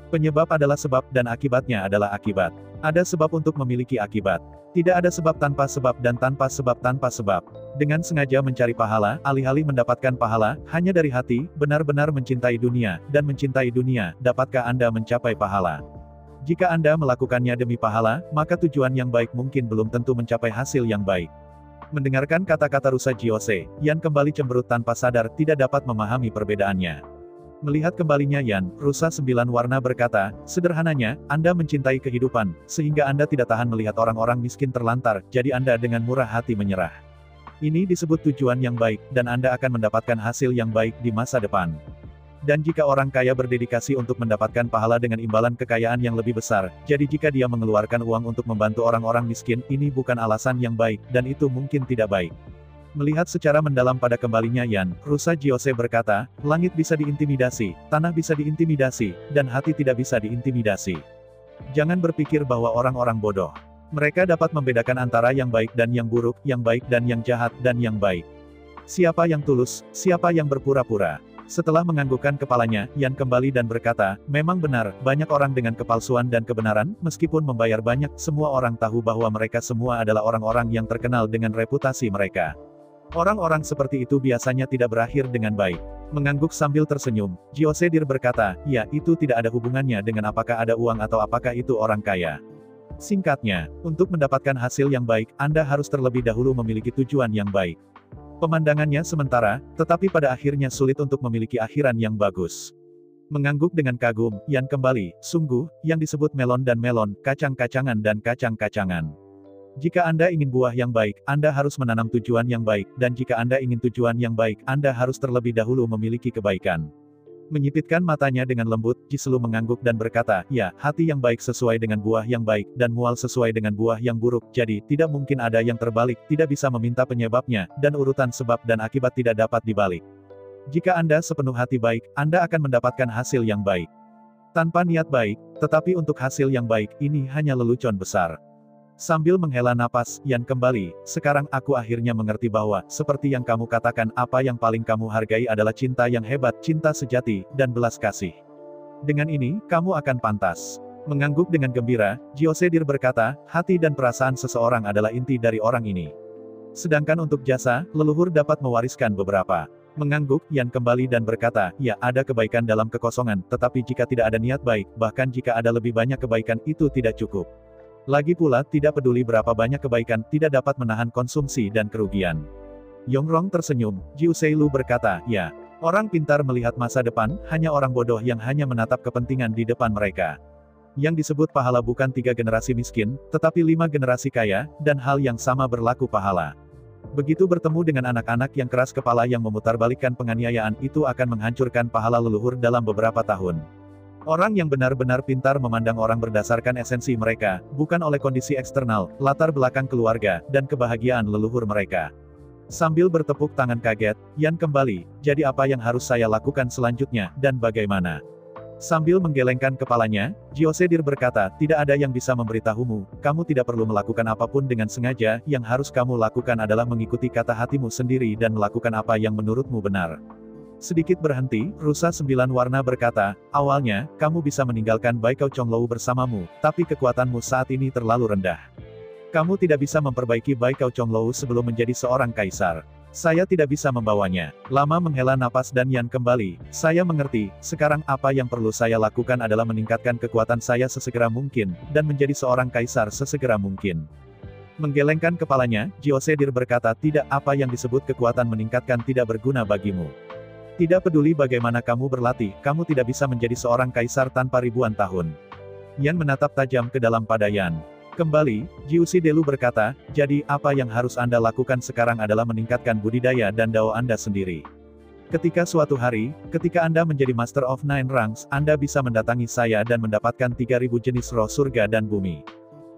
Penyebab adalah sebab dan akibatnya adalah akibat. Ada sebab untuk memiliki akibat. Tidak ada sebab tanpa sebab dan tanpa sebab tanpa sebab. Dengan sengaja mencari pahala, alih-alih mendapatkan pahala, hanya dari hati, benar-benar mencintai dunia, dan mencintai dunia, dapatkah Anda mencapai pahala? Jika Anda melakukannya demi pahala, maka tujuan yang baik mungkin belum tentu mencapai hasil yang baik. Mendengarkan kata-kata rusa Jiose, Yan kembali cemberut tanpa sadar tidak dapat memahami perbedaannya. Melihat kembalinya Yan, rusa 9 warna berkata, sederhananya, Anda mencintai kehidupan, sehingga Anda tidak tahan melihat orang-orang miskin terlantar, jadi Anda dengan murah hati menyerah. Ini disebut tujuan yang baik, dan Anda akan mendapatkan hasil yang baik di masa depan. Dan jika orang kaya berdedikasi untuk mendapatkan pahala dengan imbalan kekayaan yang lebih besar, jadi jika dia mengeluarkan uang untuk membantu orang-orang miskin, ini bukan alasan yang baik, dan itu mungkin tidak baik. Melihat secara mendalam pada kembalinya Yan, rusa Jiose berkata, langit bisa diintimidasi, tanah bisa diintimidasi, dan hati tidak bisa diintimidasi. Jangan berpikir bahwa orang-orang bodoh. Mereka dapat membedakan antara yang baik dan yang buruk, yang baik dan yang jahat dan yang baik. Siapa yang tulus, siapa yang berpura-pura. Setelah menganggukkan kepalanya, Yan kembali dan berkata, memang benar, banyak orang dengan kepalsuan dan kebenaran, meskipun membayar banyak, semua orang tahu bahwa mereka semua adalah orang-orang yang terkenal dengan reputasi mereka. Orang-orang seperti itu biasanya tidak berakhir dengan baik. Mengangguk sambil tersenyum, Jiosedir berkata, ya, itu tidak ada hubungannya dengan apakah ada uang atau apakah itu orang kaya. Singkatnya, untuk mendapatkan hasil yang baik, Anda harus terlebih dahulu memiliki tujuan yang baik. Pemandangannya sementara, tetapi pada akhirnya sulit untuk memiliki akhiran yang bagus. Mengangguk dengan kagum, Yan kembali, sungguh, yang disebut melon dan melon, kacang-kacangan dan kacang-kacangan. Jika Anda ingin buah yang baik, Anda harus menanam tujuan yang baik, dan jika Anda ingin tujuan yang baik, Anda harus terlebih dahulu memiliki kebaikan. Menyipitkan matanya dengan lembut, Jiselu mengangguk dan berkata, ya, hati yang baik sesuai dengan buah yang baik, dan mual sesuai dengan buah yang buruk, jadi, tidak mungkin ada yang terbalik, tidak bisa meminta penyebabnya, dan urutan sebab dan akibat tidak dapat dibalik. Jika Anda sepenuh hati baik, Anda akan mendapatkan hasil yang baik. Tanpa niat baik, tetapi untuk hasil yang baik, ini hanya lelucon besar. Sambil menghela napas, Yan kembali, sekarang aku akhirnya mengerti bahwa, seperti yang kamu katakan, apa yang paling kamu hargai adalah cinta yang hebat, cinta sejati, dan belas kasih. Dengan ini, kamu akan pantas. Mengangguk dengan gembira, Jiosedir berkata, hati dan perasaan seseorang adalah inti dari orang ini. Sedangkan untuk jasa, leluhur dapat mewariskan beberapa. Mengangguk, Yan kembali dan berkata, ya, ada kebaikan dalam kekosongan, tetapi jika tidak ada niat baik, bahkan jika ada lebih banyak kebaikan, itu tidak cukup. Lagi pula, tidak peduli berapa banyak kebaikan, tidak dapat menahan konsumsi dan kerugian. Yongrong tersenyum, Jiu Seilu berkata, ya, orang pintar melihat masa depan, hanya orang bodoh yang hanya menatap kepentingan di depan mereka. Yang disebut pahala bukan 3 generasi miskin, tetapi 5 generasi kaya, dan hal yang sama berlaku pahala. Begitu bertemu dengan anak-anak yang keras kepala yang memutarbalikkan penganiayaan, itu akan menghancurkan pahala leluhur dalam beberapa tahun. Orang yang benar-benar pintar memandang orang berdasarkan esensi mereka, bukan oleh kondisi eksternal, latar belakang keluarga, dan kebahagiaan leluhur mereka. Sambil bertepuk tangan kaget, Yan kembali, jadi apa yang harus saya lakukan selanjutnya, dan bagaimana? Sambil menggelengkan kepalanya, Jiosedir berkata, tidak ada yang bisa memberitahumu, kamu tidak perlu melakukan apapun dengan sengaja, yang harus kamu lakukan adalah mengikuti kata hatimu sendiri dan melakukan apa yang menurutmu benar. Sedikit berhenti, rusa 9 warna berkata, awalnya, kamu bisa meninggalkan Baikao Chonglou bersamamu, tapi kekuatanmu saat ini terlalu rendah. Kamu tidak bisa memperbaiki Baikao Chonglou sebelum menjadi seorang kaisar. Saya tidak bisa membawanya. Lama menghela napas dan Yan kembali, saya mengerti, sekarang apa yang perlu saya lakukan adalah meningkatkan kekuatan saya sesegera mungkin, dan menjadi seorang kaisar sesegera mungkin. Menggelengkan kepalanya, Jiosedir berkata, tidak, apa yang disebut kekuatan meningkatkan tidak berguna bagimu. Tidak peduli bagaimana kamu berlatih, kamu tidak bisa menjadi seorang kaisar tanpa ribuan tahun. Yan menatap tajam ke dalam pada Yan. Kembali, Jiusi Delu berkata, jadi, apa yang harus Anda lakukan sekarang adalah meningkatkan budidaya dan dao Anda sendiri. Ketika suatu hari, ketika Anda menjadi Master of Nine Ranks, Anda bisa mendatangi saya dan mendapatkan 3000 jenis roh surga dan bumi.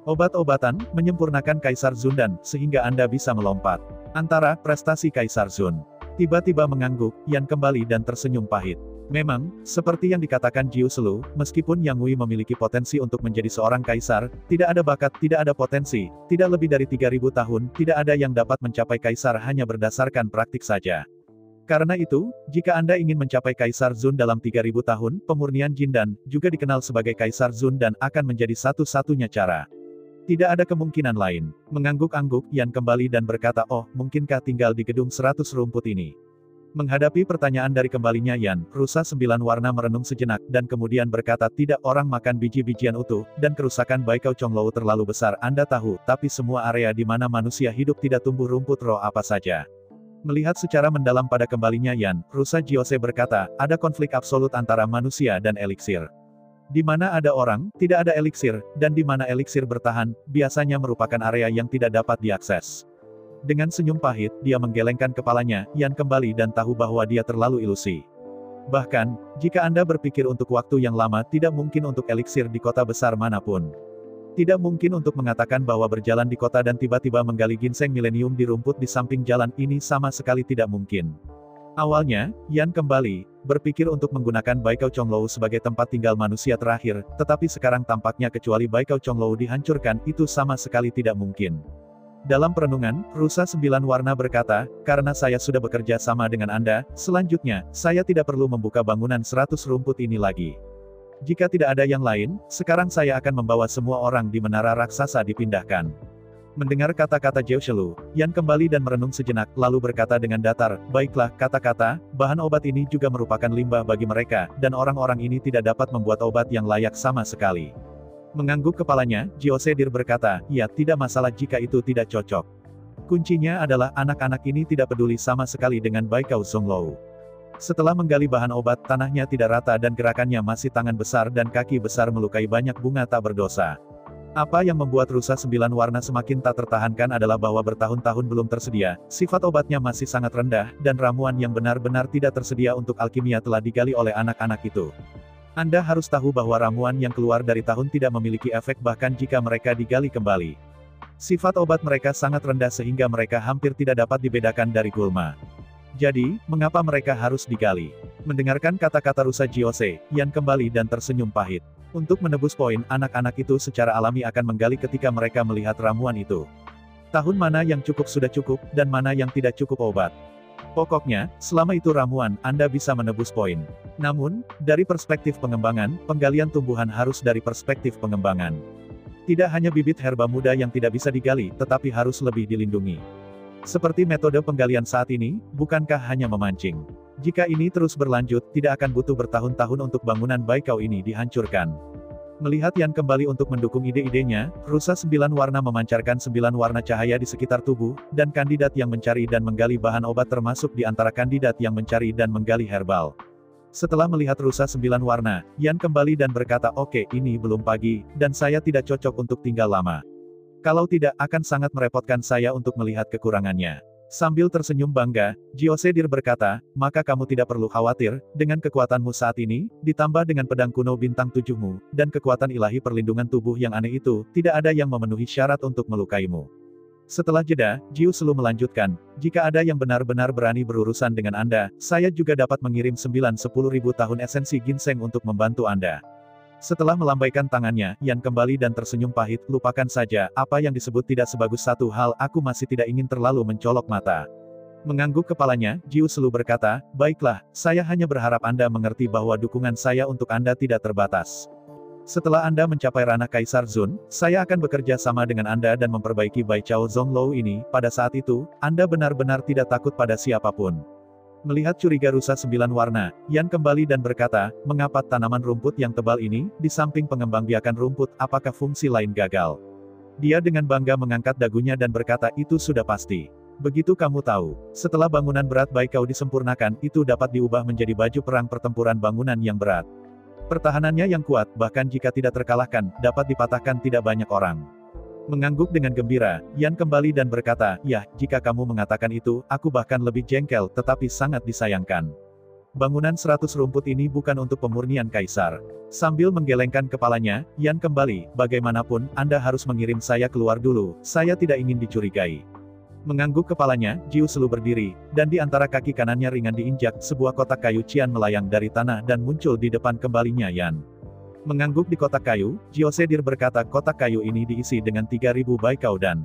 Obat-obatan, menyempurnakan Kaisar Zundan, sehingga Anda bisa melompat. Antara, prestasi Kaisar Zun. Tiba-tiba mengangguk, Yan kembali dan tersenyum pahit. Memang, seperti yang dikatakan Jiu Selu, meskipun Yang Wei memiliki potensi untuk menjadi seorang kaisar, tidak ada bakat, tidak ada potensi, tidak lebih dari 3000 tahun, tidak ada yang dapat mencapai kaisar hanya berdasarkan praktik saja. Karena itu, jika Anda ingin mencapai Kaisar Zun dalam 3000 tahun, pemurnian Jindan, juga dikenal sebagai Kaisar Zun dan akan menjadi satu-satunya cara. Tidak ada kemungkinan lain. Mengangguk-angguk, Yan kembali dan berkata, oh, mungkinkah tinggal di gedung 100 rumput ini? Menghadapi pertanyaan dari kembalinya Yan, rusa 9 warna merenung sejenak, dan kemudian berkata, tidak, orang makan biji-bijian utuh, dan kerusakan Baikau Conglou terlalu besar, Anda tahu, tapi semua area di mana manusia hidup tidak tumbuh rumput roh apa saja. Melihat secara mendalam pada kembalinya Yan, rusa Jiose berkata, ada konflik absolut antara manusia dan eliksir. Di mana ada orang, tidak ada eliksir, dan di mana eliksir bertahan, biasanya merupakan area yang tidak dapat diakses. Dengan senyum pahit, dia menggelengkan kepalanya, Yan kembali dan tahu bahwa dia terlalu ilusi. Bahkan, jika Anda berpikir untuk waktu yang lama tidak mungkin untuk eliksir di kota besar manapun. Tidak mungkin untuk mengatakan bahwa berjalan di kota dan tiba-tiba menggali ginseng milenium di rumput di samping jalan ini sama sekali tidak mungkin. Awalnya, Yan kembali, berpikir untuk menggunakan Baikau Conglou sebagai tempat tinggal manusia terakhir, tetapi sekarang tampaknya kecuali Baikau Conglou dihancurkan, itu sama sekali tidak mungkin. Dalam perenungan, rusa 9 warna berkata, karena saya sudah bekerja sama dengan Anda, selanjutnya, saya tidak perlu membuka bangunan 100 rumput ini lagi. Jika tidak ada yang lain, sekarang saya akan membawa semua orang di menara raksasa dipindahkan. Mendengar kata-kata Jiu Shelu, Yan kembali dan merenung sejenak, lalu berkata dengan datar, baiklah, kata-kata, bahan obat ini juga merupakan limbah bagi mereka, dan orang-orang ini tidak dapat membuat obat yang layak sama sekali. Mengangguk kepalanya, Jiose Dir berkata, ya, tidak masalah jika itu tidak cocok. Kuncinya adalah anak-anak ini tidak peduli sama sekali dengan Baikau Zonglou. Setelah menggali bahan obat, tanahnya tidak rata dan gerakannya masih tangan besar dan kaki besar melukai banyak bunga tak berdosa. Apa yang membuat rusa 9 warna semakin tak tertahankan adalah bahwa bertahun-tahun belum tersedia, sifat obatnya masih sangat rendah, dan ramuan yang benar-benar tidak tersedia untuk alkimia telah digali oleh anak-anak itu. Anda harus tahu bahwa ramuan yang keluar dari tahun tidak memiliki efek bahkan jika mereka digali kembali. Sifat obat mereka sangat rendah sehingga mereka hampir tidak dapat dibedakan dari gulma. Jadi, mengapa mereka harus digali? Mendengarkan kata-kata rusa Jiose, Yan kembali dan tersenyum pahit. Untuk menebus poin, anak-anak itu secara alami akan menggali ketika mereka melihat ramuan itu. Tahun mana yang sudah cukup, dan mana yang tidak cukup obat. Pokoknya, selama itu ramuan, Anda bisa menebus poin. Namun, dari perspektif pengembangan, penggalian tumbuhan harus dari perspektif pengembangan. Tidak hanya bibit herba muda yang tidak bisa digali, tetapi harus lebih dilindungi. Seperti metode penggalian saat ini, bukankah hanya memancing? Jika ini terus berlanjut, tidak akan butuh bertahun-tahun untuk bangunan Baikau ini dihancurkan. Melihat Yan kembali untuk mendukung ide-idenya, rusa 9 warna memancarkan 9 warna cahaya di sekitar tubuh, dan kandidat yang mencari dan menggali bahan obat termasuk di antara kandidat yang mencari dan menggali herbal. Setelah melihat rusa 9 warna, Yan kembali dan berkata, oke, ini belum pagi, dan saya tidak cocok untuk tinggal lama. Kalau tidak, akan sangat merepotkan saya untuk melihat kekurangannya. Sambil tersenyum bangga, Jiose Dir berkata, maka kamu tidak perlu khawatir, dengan kekuatanmu saat ini, ditambah dengan pedang kuno bintang 7-mu, dan kekuatan ilahi perlindungan tubuh yang aneh itu, tidak ada yang memenuhi syarat untuk melukaimu. Setelah jeda, Jiu Selu melanjutkan, jika ada yang benar-benar berani berurusan dengan Anda, saya juga dapat mengirim 9-10 ribu tahun esensi ginseng untuk membantu Anda. Setelah melambaikan tangannya, Yan kembali dan tersenyum pahit, lupakan saja, apa yang disebut tidak sebagus satu hal, aku masih tidak ingin terlalu mencolok mata. Mengangguk kepalanya, Jiu Selu berkata, baiklah, saya hanya berharap Anda mengerti bahwa dukungan saya untuk Anda tidak terbatas. Setelah Anda mencapai ranah Kaisar Zun, saya akan bekerja sama dengan Anda dan memperbaiki Baikau Zonglou ini, pada saat itu, Anda benar-benar tidak takut pada siapapun. Melihat curiga rusa 9 warna, Yan kembali dan berkata, mengapa tanaman rumput yang tebal ini, di samping pengembangbiakan rumput, apakah fungsi lain gagal? Dia dengan bangga mengangkat dagunya dan berkata, itu sudah pasti. Begitu kamu tahu, setelah bangunan berat Baikau disempurnakan, itu dapat diubah menjadi baju perang pertempuran bangunan yang berat. Pertahanannya yang kuat, bahkan jika tidak terkalahkan, dapat dipatahkan tidak banyak orang. Mengangguk dengan gembira, Yan kembali dan berkata, ya, jika kamu mengatakan itu, aku bahkan lebih jengkel, tetapi sangat disayangkan. Bangunan 100 rumput ini bukan untuk pemurnian kaisar. Sambil menggelengkan kepalanya, Yan kembali, bagaimanapun, Anda harus mengirim saya keluar dulu, saya tidak ingin dicurigai. Mengangguk kepalanya, Jiu Selu berdiri, dan di antara kaki kanannya ringan diinjak, sebuah kotak kayu cian melayang dari tanah dan muncul di depan kembalinya Yan. Mengangguk di kotak kayu, Jiosedir berkata kotak kayu ini diisi dengan 3000 baikaudan.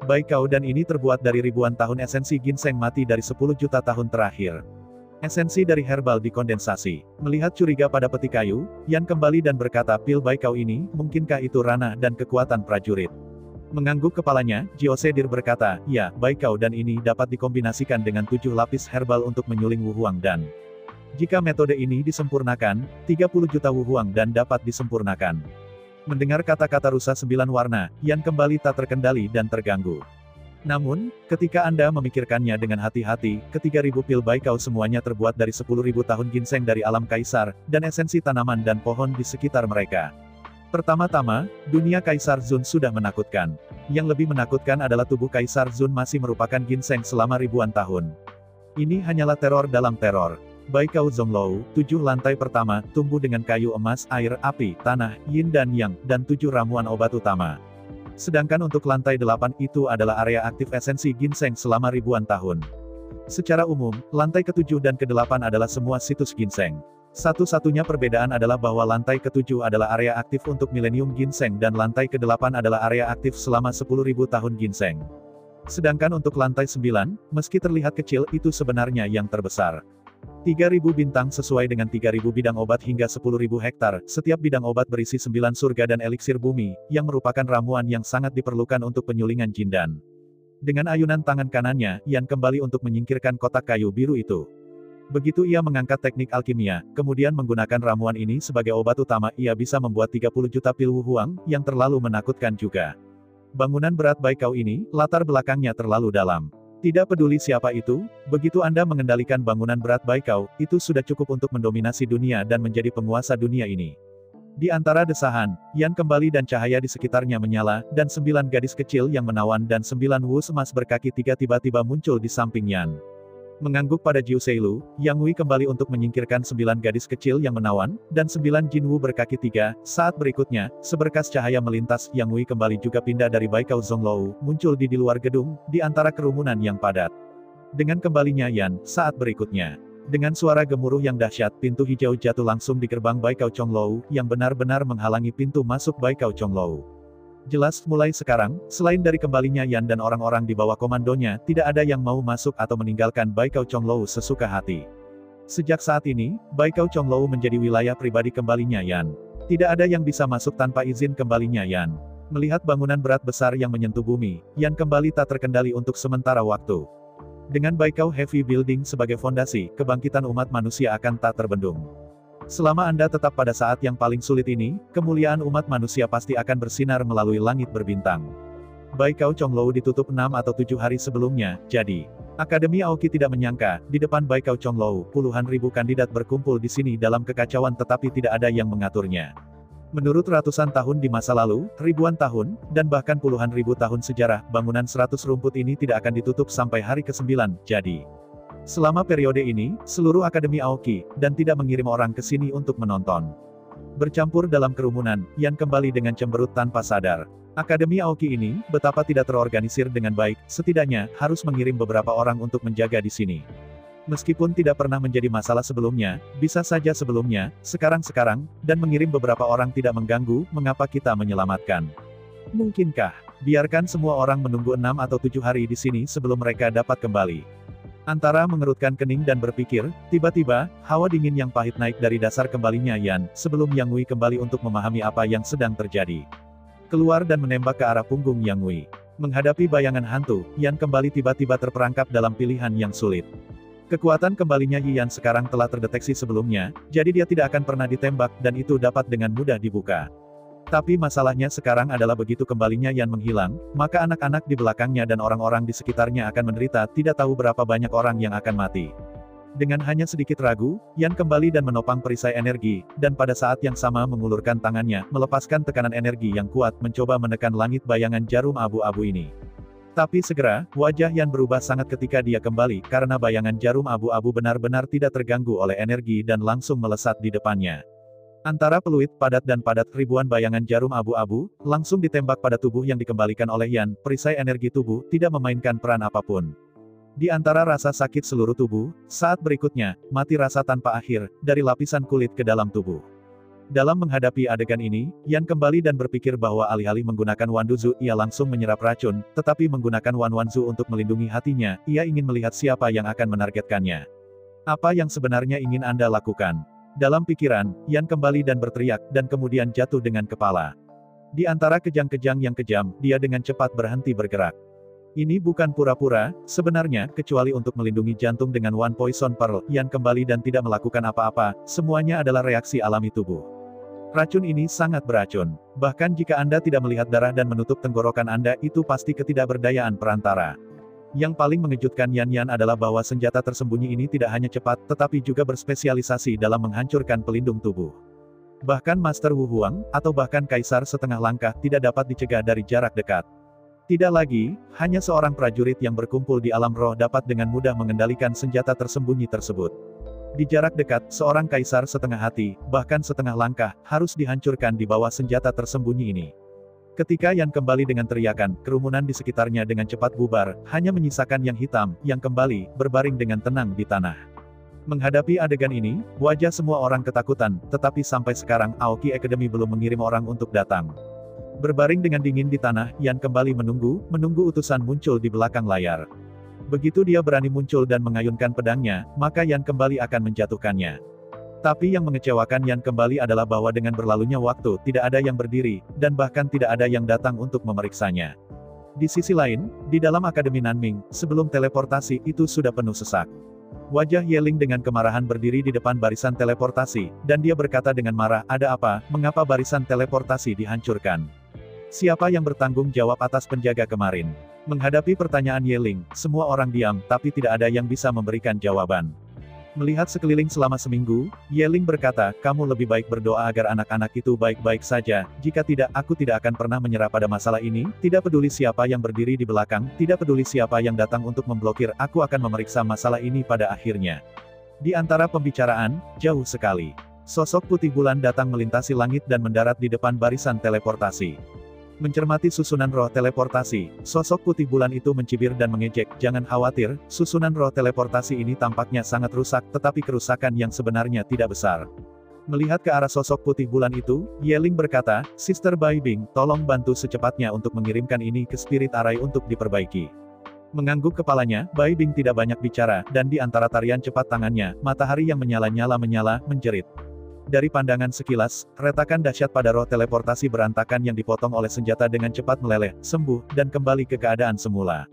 Baikaudan ini terbuat dari ribuan tahun esensi ginseng mati dari 10 juta tahun terakhir. Esensi dari herbal dikondensasi. Melihat curiga pada peti kayu, Yan kembali dan berkata pil baikau ini, mungkinkah itu ranah dan kekuatan prajurit? Mengangguk kepalanya, Jiosedir berkata, ya, baikau dan ini dapat dikombinasikan dengan 7 lapis herbal untuk menyuling wuhuang dan. Jika metode ini disempurnakan, 30 juta wuhuang dan dapat disempurnakan. Mendengar kata-kata rusa 9 warna, Yan kembali tak terkendali dan terganggu. Namun, ketika Anda memikirkannya dengan hati-hati, ke-3000 pil baikau semuanya terbuat dari 10.000 tahun ginseng dari alam kaisar, dan esensi tanaman dan pohon di sekitar mereka. Pertama-tama, dunia Kaisar Zun sudah menakutkan. Yang lebih menakutkan adalah tubuh Kaisar Zun masih merupakan ginseng selama ribuan tahun. Ini hanyalah teror dalam teror. Baikau Zonglou, 7 lantai pertama, tumbuh dengan kayu emas, air, api, tanah, yin dan yang, dan 7 ramuan obat utama. Sedangkan untuk lantai 8 itu adalah area aktif esensi ginseng selama ribuan tahun. Secara umum, lantai ke-7 dan ke-8 adalah semua situs ginseng. Satu-satunya perbedaan adalah bahwa lantai ke-7 adalah area aktif untuk milenium ginseng dan lantai ke-8 adalah area aktif selama 10.000 tahun ginseng. Sedangkan untuk lantai 9, meski terlihat kecil, itu sebenarnya yang terbesar. 3.000 bintang sesuai dengan 3.000 bidang obat hingga 10.000 hektar, setiap bidang obat berisi 9 surga dan eliksir bumi, yang merupakan ramuan yang sangat diperlukan untuk penyulingan jindan. Dengan ayunan tangan kanannya, Yan kembali untuk menyingkirkan kotak kayu biru itu. Begitu ia mengangkat teknik alkimia, kemudian menggunakan ramuan ini sebagai obat utama, ia bisa membuat 30 juta pil wuhuang, yang terlalu menakutkan juga. Bangunan berat baikau ini, latar belakangnya terlalu dalam. Tidak peduli siapa itu, begitu Anda mengendalikan bangunan berat baikau, itu sudah cukup untuk mendominasi dunia dan menjadi penguasa dunia ini. Di antara desahan, Yan kembali dan cahaya di sekitarnya menyala, dan 9 gadis kecil yang menawan dan 9 wus emas berkaki 3 tiba-tiba muncul di samping Yan. Mengangguk pada Jiu Seilu, Yang Wei kembali untuk menyingkirkan 9 gadis kecil yang menawan, dan 9 Jinwu berkaki 3, saat berikutnya, seberkas cahaya melintas, Yang Wei kembali juga pindah dari Baikau Zonglou, muncul di luar gedung, di antara kerumunan yang padat. Dengan kembalinya Yan, saat berikutnya. Dengan suara gemuruh yang dahsyat, pintu hijau jatuh langsung di gerbang Baikau Chonglou, yang benar-benar menghalangi pintu masuk Baikau Chonglou. Jelas, mulai sekarang, selain dari kembalinya Yan dan orang-orang di bawah komandonya, tidak ada yang mau masuk atau meninggalkan Baikau Chonglou sesuka hati. Sejak saat ini, Baikau Chonglou menjadi wilayah pribadi kembalinya Yan. Tidak ada yang bisa masuk tanpa izin kembalinya Yan. Melihat bangunan berat besar yang menyentuh bumi, Yan kembali tak terkendali untuk sementara waktu. Dengan Baikau Heavy Building sebagai fondasi, kebangkitan umat manusia akan tak terbendung. Selama Anda tetap pada saat yang paling sulit ini, kemuliaan umat manusia pasti akan bersinar melalui langit berbintang. Baikau Chonglou ditutup 6 atau 7 hari sebelumnya, jadi. Akademi Aoki tidak menyangka, di depan Baikau Chonglou, puluhan ribu kandidat berkumpul di sini dalam kekacauan tetapi tidak ada yang mengaturnya. Menurut ratusan tahun di masa lalu, ribuan tahun, dan bahkan puluhan ribu tahun sejarah, bangunan 100 rumput ini tidak akan ditutup sampai hari ke-9, jadi. Selama periode ini, seluruh Akademi Aoki, dan tidak mengirim orang ke sini untuk menonton. Bercampur dalam kerumunan, Yan kembali dengan cemberut tanpa sadar. Akademi Aoki ini, betapa tidak terorganisir dengan baik, setidaknya, harus mengirim beberapa orang untuk menjaga di sini. Meskipun tidak pernah menjadi masalah sebelumnya, bisa saja sebelumnya, sekarang-sekarang, dan mengirim beberapa orang tidak mengganggu, mengapa kita menyelamatkan? Mungkinkah, biarkan semua orang menunggu 6 atau 7 hari di sini sebelum mereka dapat kembali? Antara mengerutkan kening dan berpikir, tiba-tiba, hawa dingin yang pahit naik dari dasar kembalinya Yan, sebelum Yang Wei kembali untuk memahami apa yang sedang terjadi. Keluar dan menembak ke arah punggung Yang Wei. Menghadapi bayangan hantu, Yan kembali tiba-tiba terperangkap dalam pilihan yang sulit. Kekuatan kembalinya Yan sekarang telah terdeteksi sebelumnya, jadi dia tidak akan pernah ditembak, dan itu dapat dengan mudah dibuka. Tapi masalahnya sekarang adalah begitu kembalinya Yan menghilang, maka anak-anak di belakangnya dan orang-orang di sekitarnya akan menderita, tidak tahu berapa banyak orang yang akan mati. Dengan hanya sedikit ragu, Yan kembali dan menopang perisai energi, dan pada saat yang sama mengulurkan tangannya, melepaskan tekanan energi yang kuat, mencoba menekan langit bayangan jarum abu-abu ini. Tapi segera, wajah Yan berubah sangat ketika dia kembali, karena bayangan jarum abu-abu benar-benar tidak terganggu oleh energi dan langsung melesat di depannya. Antara peluit padat dan padat, ribuan bayangan jarum abu-abu langsung ditembak pada tubuh yang dikembalikan oleh Yan. Perisai energi tubuh tidak memainkan peran apapun. Di antara rasa sakit seluruh tubuh, saat berikutnya, mati rasa tanpa akhir, dari lapisan kulit ke dalam tubuh. Dalam menghadapi adegan ini, Yan kembali dan berpikir bahwa alih-alih menggunakan Wanduzu, ia langsung menyerap racun, tetapi menggunakan Wanwanzu untuk melindungi hatinya, ia ingin melihat siapa yang akan menargetkannya. Apa yang sebenarnya ingin Anda lakukan? Dalam pikiran, Yan kembali dan berteriak, dan kemudian jatuh dengan kepala. Di antara kejang-kejang yang kejam, dia dengan cepat berhenti bergerak. Ini bukan pura-pura, sebenarnya, kecuali untuk melindungi jantung dengan One Poison Pearl, Yan kembali dan tidak melakukan apa-apa, semuanya adalah reaksi alami tubuh. Racun ini sangat beracun. Bahkan jika Anda tidak melihat darah dan menutup tenggorokan Anda, itu pasti ketidakberdayaan perantara. Yang paling mengejutkan Yan adalah bahwa senjata tersembunyi ini tidak hanya cepat, tetapi juga berspesialisasi dalam menghancurkan pelindung tubuh. Bahkan Master Wu Huang, atau bahkan Kaisar setengah langkah, tidak dapat dicegah dari jarak dekat. Tidak lagi, hanya seorang prajurit yang berkumpul di alam roh dapat dengan mudah mengendalikan senjata tersembunyi tersebut. Di jarak dekat, seorang Kaisar setengah hati, bahkan setengah langkah, harus dihancurkan di bawah senjata tersembunyi ini. Ketika Yan kembali dengan teriakan, kerumunan di sekitarnya dengan cepat bubar, hanya menyisakan yang hitam, yang kembali, berbaring dengan tenang di tanah. Menghadapi adegan ini, wajah semua orang ketakutan, tetapi sampai sekarang, Aoki Academy belum mengirim orang untuk datang. Berbaring dengan dingin di tanah, Yan kembali menunggu utusan muncul di belakang layar. Begitu dia berani muncul dan mengayunkan pedangnya, maka Yan kembali akan menjatuhkannya. Tapi yang mengecewakan Yan kembali adalah bahwa dengan berlalunya waktu, tidak ada yang berdiri, dan bahkan tidak ada yang datang untuk memeriksanya. Di sisi lain, di dalam Akademi Nanming, sebelum teleportasi, itu sudah penuh sesak. Wajah Yeling dengan kemarahan berdiri di depan barisan teleportasi, dan dia berkata dengan marah, "Ada apa, mengapa barisan teleportasi dihancurkan? Siapa yang bertanggung jawab atas penjaga kemarin?" Menghadapi pertanyaan Yeling, semua orang diam, tapi tidak ada yang bisa memberikan jawaban. Melihat sekeliling selama seminggu, Yeling berkata, "Kamu lebih baik berdoa agar anak-anak itu baik-baik saja, jika tidak, aku tidak akan pernah menyerah pada masalah ini, tidak peduli siapa yang berdiri di belakang, tidak peduli siapa yang datang untuk memblokir, aku akan memeriksa masalah ini pada akhirnya." Di antara pembicaraan, jauh sekali, sosok putih bulan datang melintasi langit dan mendarat di depan barisan teleportasi. Mencermati susunan roh teleportasi, sosok putih bulan itu mencibir dan mengejek, "Jangan khawatir, susunan roh teleportasi ini tampaknya sangat rusak, tetapi kerusakan yang sebenarnya tidak besar." Melihat ke arah sosok putih bulan itu, Yeling berkata, "Sister Bai Bing, tolong bantu secepatnya untuk mengirimkan ini ke Spirit Array untuk diperbaiki." Mengangguk kepalanya, Bai Bing tidak banyak bicara, dan di antara tarian cepat tangannya, matahari yang menyala menjerit. Dari pandangan sekilas, retakan dahsyat pada roh teleportasi berantakan yang dipotong oleh senjata dengan cepat meleleh, sembuh, dan kembali ke keadaan semula.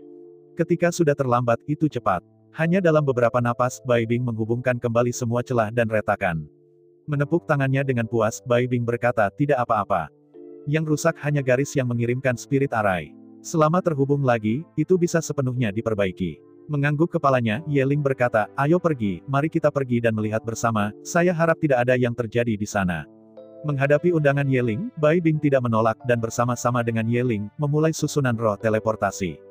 Ketika sudah terlambat, itu cepat. Hanya dalam beberapa napas, Bai Bing menghubungkan kembali semua celah dan retakan. Menepuk tangannya dengan puas, Bai Bing berkata, "Tidak apa-apa. Yang rusak hanya garis yang mengirimkan Spirit Array. Selama terhubung lagi, itu bisa sepenuhnya diperbaiki." Mengangguk kepalanya, Yeling berkata, "Ayo pergi, mari kita pergi dan melihat bersama, saya harap tidak ada yang terjadi di sana." Menghadapi undangan Yeling, Bai Bing tidak menolak dan bersama-sama dengan Yeling, memulai susunan roh teleportasi.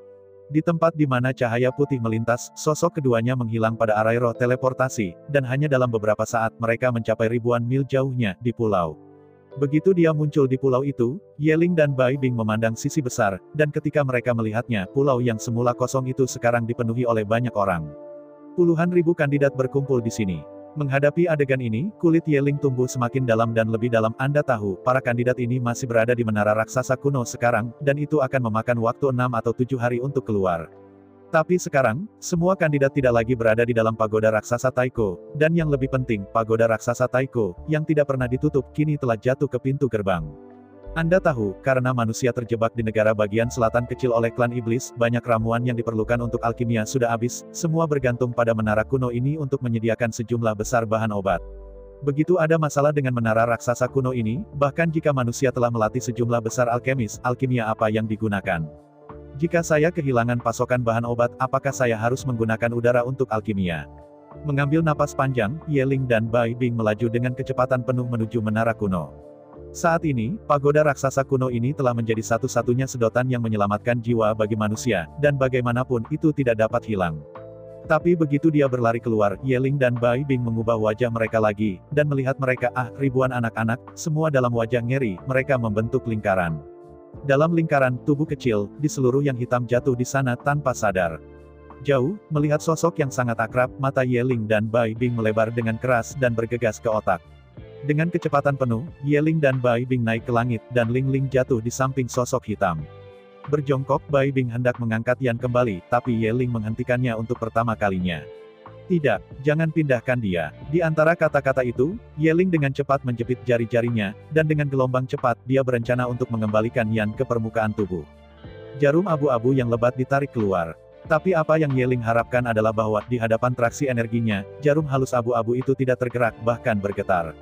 Di tempat di mana cahaya putih melintas, sosok keduanya menghilang pada arai roh teleportasi, dan hanya dalam beberapa saat mereka mencapai ribuan mil jauhnya, di pulau. Begitu dia muncul di pulau itu, Yeling dan Bai Bing memandang sisi besar, dan ketika mereka melihatnya, pulau yang semula kosong itu sekarang dipenuhi oleh banyak orang. Puluhan ribu kandidat berkumpul di sini. Menghadapi adegan ini, kulit Yeling tumbuh semakin dalam dan lebih dalam. Anda tahu, para kandidat ini masih berada di menara raksasa kuno sekarang, dan itu akan memakan waktu 6 atau 7 hari untuk keluar. Tapi sekarang, semua kandidat tidak lagi berada di dalam pagoda raksasa Taiko, dan yang lebih penting, pagoda raksasa Taiko, yang tidak pernah ditutup, kini telah jatuh ke pintu gerbang. Anda tahu, karena manusia terjebak di negara bagian selatan kecil oleh klan iblis, banyak ramuan yang diperlukan untuk alkimia sudah habis, semua bergantung pada menara kuno ini untuk menyediakan sejumlah besar bahan obat. Begitu ada masalah dengan menara raksasa kuno ini, bahkan jika manusia telah melatih sejumlah besar alkemis, alkimia apa yang digunakan? Jika saya kehilangan pasokan bahan obat, apakah saya harus menggunakan udara untuk alkimia? Mengambil napas panjang, Yeling dan Bai Bing melaju dengan kecepatan penuh menuju menara kuno. Saat ini, pagoda raksasa kuno ini telah menjadi satu-satunya sedotan yang menyelamatkan jiwa bagi manusia, dan bagaimanapun itu tidak dapat hilang. Tapi begitu dia berlari keluar, Yeling dan Bai Bing mengubah wajah mereka lagi, dan melihat mereka, ribuan anak-anak, semua dalam wajah ngeri, mereka membentuk lingkaran. Dalam lingkaran, tubuh kecil, di seluruh yang hitam jatuh di sana tanpa sadar. Jauh, melihat sosok yang sangat akrab, mata Yeling dan Bai Bing melebar dengan keras dan bergegas ke otak. Dengan kecepatan penuh, Yeling dan Bai Bing naik ke langit, dan Ling Ling jatuh di samping sosok hitam. Berjongkok, Bai Bing hendak mengangkat Yan kembali, tapi Yeling menghentikannya untuk pertama kalinya. Tidak, jangan pindahkan dia. Di antara kata-kata itu, Yeling dengan cepat menjepit jari-jarinya, dan dengan gelombang cepat, dia berencana untuk mengembalikan Yan ke permukaan tubuh. Jarum abu-abu yang lebat ditarik keluar. Tapi apa yang Yeling harapkan adalah bahwa, di hadapan traksi energinya, jarum halus abu-abu itu tidak tergerak, bahkan bergetar.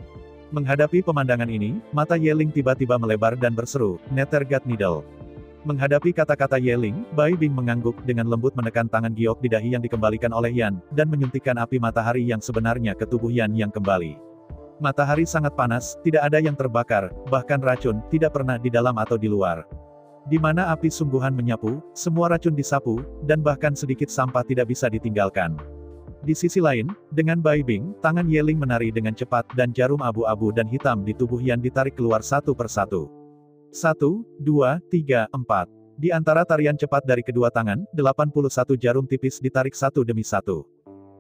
Menghadapi pemandangan ini, mata Yeling tiba-tiba melebar dan berseru, "Nether God Needle." Menghadapi kata-kata Yeling, Bai Bing mengangguk dengan lembut menekan tangan giok di dahi yang dikembalikan oleh Yan, dan menyuntikkan api matahari yang sebenarnya ke tubuh Yan yang kembali. Matahari sangat panas, tidak ada yang terbakar, bahkan racun, tidak pernah di dalam atau di luar. Di mana api sungguhan menyapu, semua racun disapu, dan bahkan sedikit sampah tidak bisa ditinggalkan. Di sisi lain, dengan Bai Bing, tangan Yeling menari dengan cepat, dan jarum abu-abu dan hitam di tubuh Yan ditarik keluar satu persatu. 1, 2, 3, 4. Di antara tarian cepat dari kedua tangan, 81 jarum tipis ditarik satu demi satu.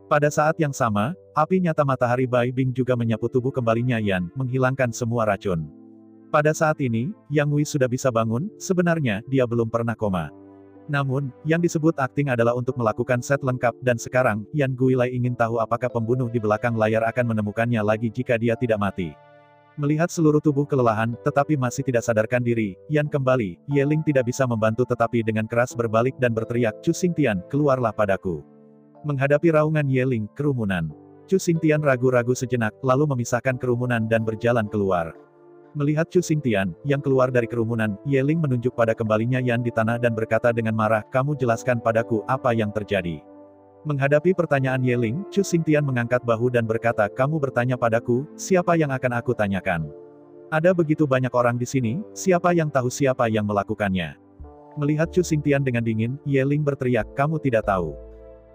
Pada saat yang sama, api nyata matahari Bai Bing juga menyapu tubuh kembalinya Yan, menghilangkan semua racun. Pada saat ini, Yang Wei sudah bisa bangun, sebenarnya, dia belum pernah koma. Namun, yang disebut akting adalah untuk melakukan set lengkap, dan sekarang, Yan Guilai ingin tahu apakah pembunuh di belakang layar akan menemukannya lagi jika dia tidak mati. Melihat seluruh tubuh kelelahan, tetapi masih tidak sadarkan diri, Yan kembali, Yeling tidak bisa membantu tetapi dengan keras berbalik dan berteriak, "Chu Xingtian, keluarlah padaku." Menghadapi raungan Yeling, kerumunan. Chu Xingtian ragu-ragu sejenak, lalu memisahkan kerumunan dan berjalan keluar. Melihat Chu Xingtian, yang keluar dari kerumunan, Yeling menunjuk pada kembalinya Yan di tanah dan berkata dengan marah, "Kamu jelaskan padaku, apa yang terjadi?" Menghadapi pertanyaan Yeling, Chu Xingtian mengangkat bahu dan berkata, "Kamu bertanya padaku, siapa yang akan aku tanyakan? Ada begitu banyak orang di sini, siapa yang tahu siapa yang melakukannya?" Melihat Chu Xingtian dengan dingin, Yeling berteriak, "Kamu tidak tahu.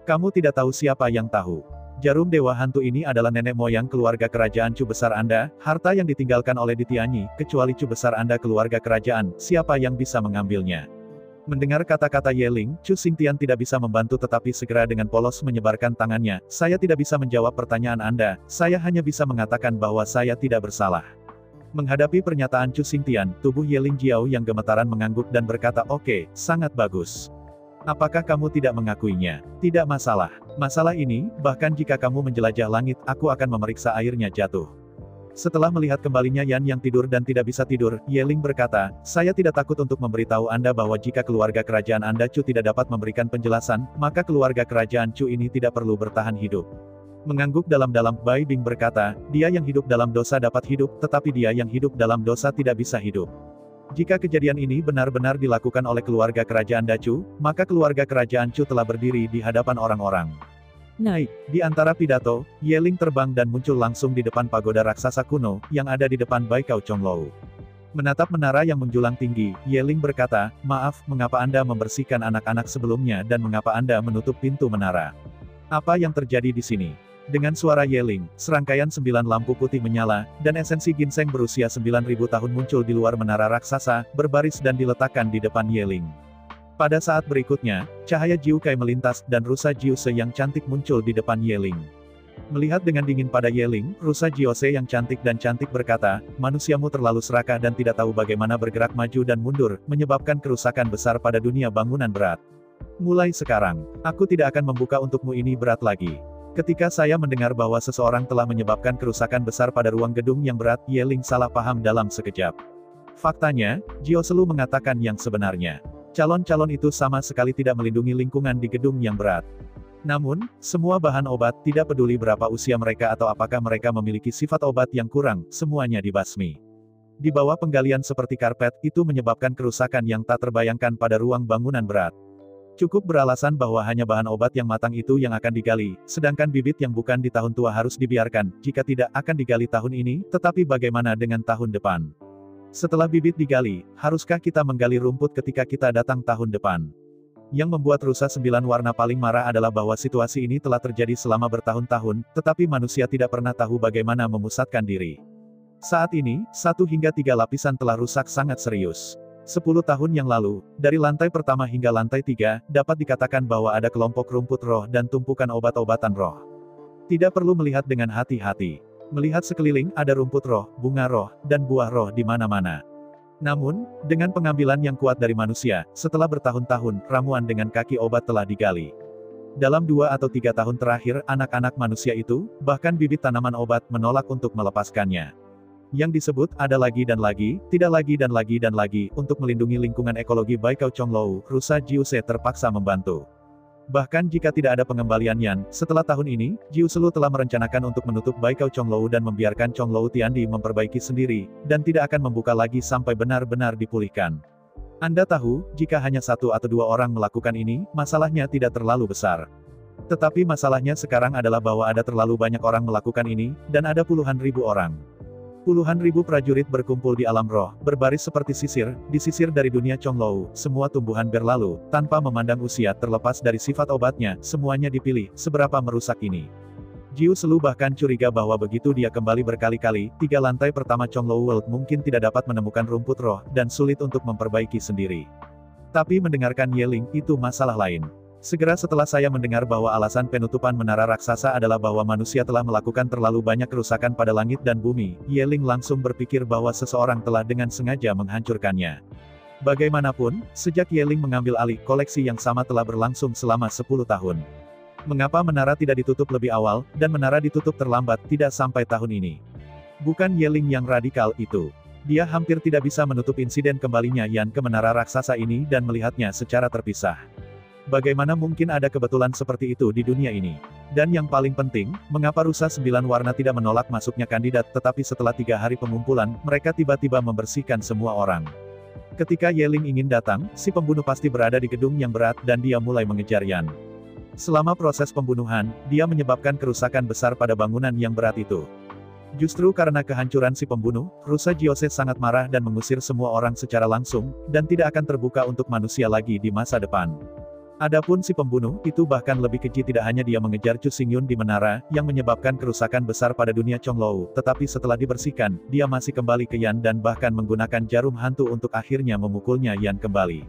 Kamu tidak tahu siapa yang tahu. Jarum dewa hantu ini adalah nenek moyang keluarga kerajaan Chu besar Anda, harta yang ditinggalkan oleh Ditianyi, kecuali Chu besar Anda keluarga kerajaan, siapa yang bisa mengambilnya?" Mendengar kata-kata Yeling, Chu Xingtian tidak bisa membantu tetapi segera dengan polos menyebarkan tangannya, "Saya tidak bisa menjawab pertanyaan Anda, saya hanya bisa mengatakan bahwa saya tidak bersalah." Menghadapi pernyataan Chu Xingtian, tubuh Yeling Jiao yang gemetaran mengangguk dan berkata, "Oke, sangat bagus. Apakah kamu tidak mengakuinya? Tidak masalah. Masalah ini, bahkan jika kamu menjelajah langit, aku akan memeriksa airnya jatuh." Setelah melihat kembalinya Yan yang tidur dan tidak bisa tidur, Yeling berkata, "Saya tidak takut untuk memberitahu Anda bahwa jika keluarga kerajaan Anda Chu tidak dapat memberikan penjelasan, maka keluarga kerajaan Chu ini tidak perlu bertahan hidup." Mengangguk dalam-dalam, Bai Bing berkata, "Dia yang hidup dalam dosa dapat hidup, tetapi dia yang hidup dalam dosa tidak bisa hidup. Jika kejadian ini benar-benar dilakukan oleh keluarga kerajaan Dacu, maka keluarga kerajaan Chu telah berdiri di hadapan orang-orang." Naik. Di antara pidato, Yeling terbang dan muncul langsung di depan pagoda raksasa kuno, yang ada di depan Baikao Chonglou. Menatap menara yang menjulang tinggi, Yeling berkata, "Maaf, mengapa Anda membersihkan anak-anak sebelumnya dan mengapa Anda menutup pintu menara? Apa yang terjadi di sini?" Dengan suara Yeling, serangkaian 9 lampu putih menyala, dan esensi ginseng berusia 9.000 tahun muncul di luar menara raksasa, berbaris dan diletakkan di depan Yeling. Pada saat berikutnya, cahaya Jiu Kai melintas, dan rusa Jiuse yang cantik muncul di depan Yeling. Melihat dengan dingin pada Yeling, rusa Jiose yang cantik dan cantik berkata, "Manusiamu terlalu serakah dan tidak tahu bagaimana bergerak maju dan mundur, menyebabkan kerusakan besar pada dunia bangunan berat. Mulai sekarang, aku tidak akan membuka untukmu ini berat lagi." Ketika saya mendengar bahwa seseorang telah menyebabkan kerusakan besar pada ruang gedung yang berat, Yeling salah paham dalam sekejap. Faktanya, Jioselu mengatakan yang sebenarnya. Calon-calon itu sama sekali tidak melindungi lingkungan di gedung yang berat. Namun, semua bahan obat, tidak peduli berapa usia mereka atau apakah mereka memiliki sifat obat yang kurang, semuanya dibasmi. Di bawah penggalian seperti karpet, itu menyebabkan kerusakan yang tak terbayangkan pada ruang bangunan berat. Cukup beralasan bahwa hanya bahan obat yang matang itu yang akan digali, sedangkan bibit yang bukan di tahun tua harus dibiarkan, jika tidak akan digali tahun ini, tetapi bagaimana dengan tahun depan? Setelah bibit digali, haruskah kita menggali rumput ketika kita datang tahun depan? Yang membuat rusa 9 warna paling marah adalah bahwa situasi ini telah terjadi selama bertahun-tahun, tetapi manusia tidak pernah tahu bagaimana memusatkan diri. Saat ini, 1 hingga 3 lapisan telah rusak sangat serius. 10 tahun yang lalu, dari lantai pertama hingga lantai 3, dapat dikatakan bahwa ada kelompok rumput roh dan tumpukan obat-obatan roh. Tidak perlu melihat dengan hati-hati. Melihat sekeliling, ada rumput roh, bunga roh, dan buah roh di mana-mana. Namun, dengan pengambilan yang kuat dari manusia, setelah bertahun-tahun, ramuan dengan kaki obat telah digali. Dalam 2 atau 3 tahun terakhir, anak-anak manusia itu, bahkan bibit tanaman obat, menolak untuk melepaskannya. Yang disebut, ada lagi dan lagi, tidak lagi dan lagi dan lagi, untuk melindungi lingkungan ekologi Baikau Chonglou, rusa Jiuse terpaksa membantu. Bahkan jika tidak ada pengembalian Yan, setelah tahun ini, Jiuselu telah merencanakan untuk menutup Baikau Chonglou dan membiarkan Chonglou Tiandi memperbaiki sendiri, dan tidak akan membuka lagi sampai benar-benar dipulihkan. Anda tahu, jika hanya 1 atau 2 orang melakukan ini, masalahnya tidak terlalu besar. Tetapi masalahnya sekarang adalah bahwa ada terlalu banyak orang melakukan ini, dan ada puluhan ribu orang. Puluhan ribu prajurit berkumpul di alam roh, berbaris seperti sisir, disisir dari dunia Chonglou, semua tumbuhan berlalu, tanpa memandang usia terlepas dari sifat obatnya, semuanya dipilih, seberapa merusak ini. Jiuselu bahkan curiga bahwa begitu dia kembali berkali-kali, 3 lantai pertama Chonglou World mungkin tidak dapat menemukan rumput roh, dan sulit untuk memperbaiki sendiri. Tapi mendengarkan Yeling, itu masalah lain. Segera setelah saya mendengar bahwa alasan penutupan menara raksasa adalah bahwa manusia telah melakukan terlalu banyak kerusakan pada langit dan bumi, Yeling langsung berpikir bahwa seseorang telah dengan sengaja menghancurkannya. Bagaimanapun, sejak Yeling mengambil alih, koleksi yang sama telah berlangsung selama 10 tahun. Mengapa menara tidak ditutup lebih awal, dan menara ditutup terlambat, tidak sampai tahun ini? Bukan Yeling yang radikal itu. Dia hampir tidak bisa menutup insiden kembalinya Yan ke menara raksasa ini dan melihatnya secara terpisah. Bagaimana mungkin ada kebetulan seperti itu di dunia ini? Dan yang paling penting, mengapa rusa 9 warna tidak menolak masuknya kandidat, tetapi setelah 3 hari pengumpulan, mereka tiba-tiba membersihkan semua orang. Ketika Yeling ingin datang, si pembunuh pasti berada di gedung yang berat dan dia mulai mengejar Yan. Selama proses pembunuhan, dia menyebabkan kerusakan besar pada bangunan yang berat itu. Justru karena kehancuran si pembunuh, rusa Jiuse sangat marah dan mengusir semua orang secara langsung, dan tidak akan terbuka untuk manusia lagi di masa depan. Adapun si pembunuh, itu bahkan lebih keji, tidak hanya dia mengejar Chu Xingyun di menara, yang menyebabkan kerusakan besar pada dunia Chonglou, tetapi setelah dibersihkan, dia masih kembali ke Yan dan bahkan menggunakan jarum hantu untuk akhirnya memukulnya Yan kembali.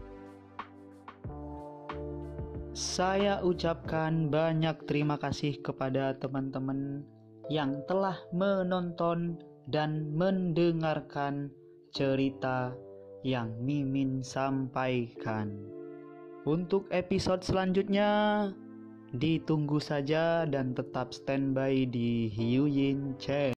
Saya ucapkan banyak terima kasih kepada teman-teman yang telah menonton dan mendengarkan cerita yang Mimin sampaikan. Untuk episode selanjutnya, ditunggu saja dan tetap standby di Hiu Yin Channel.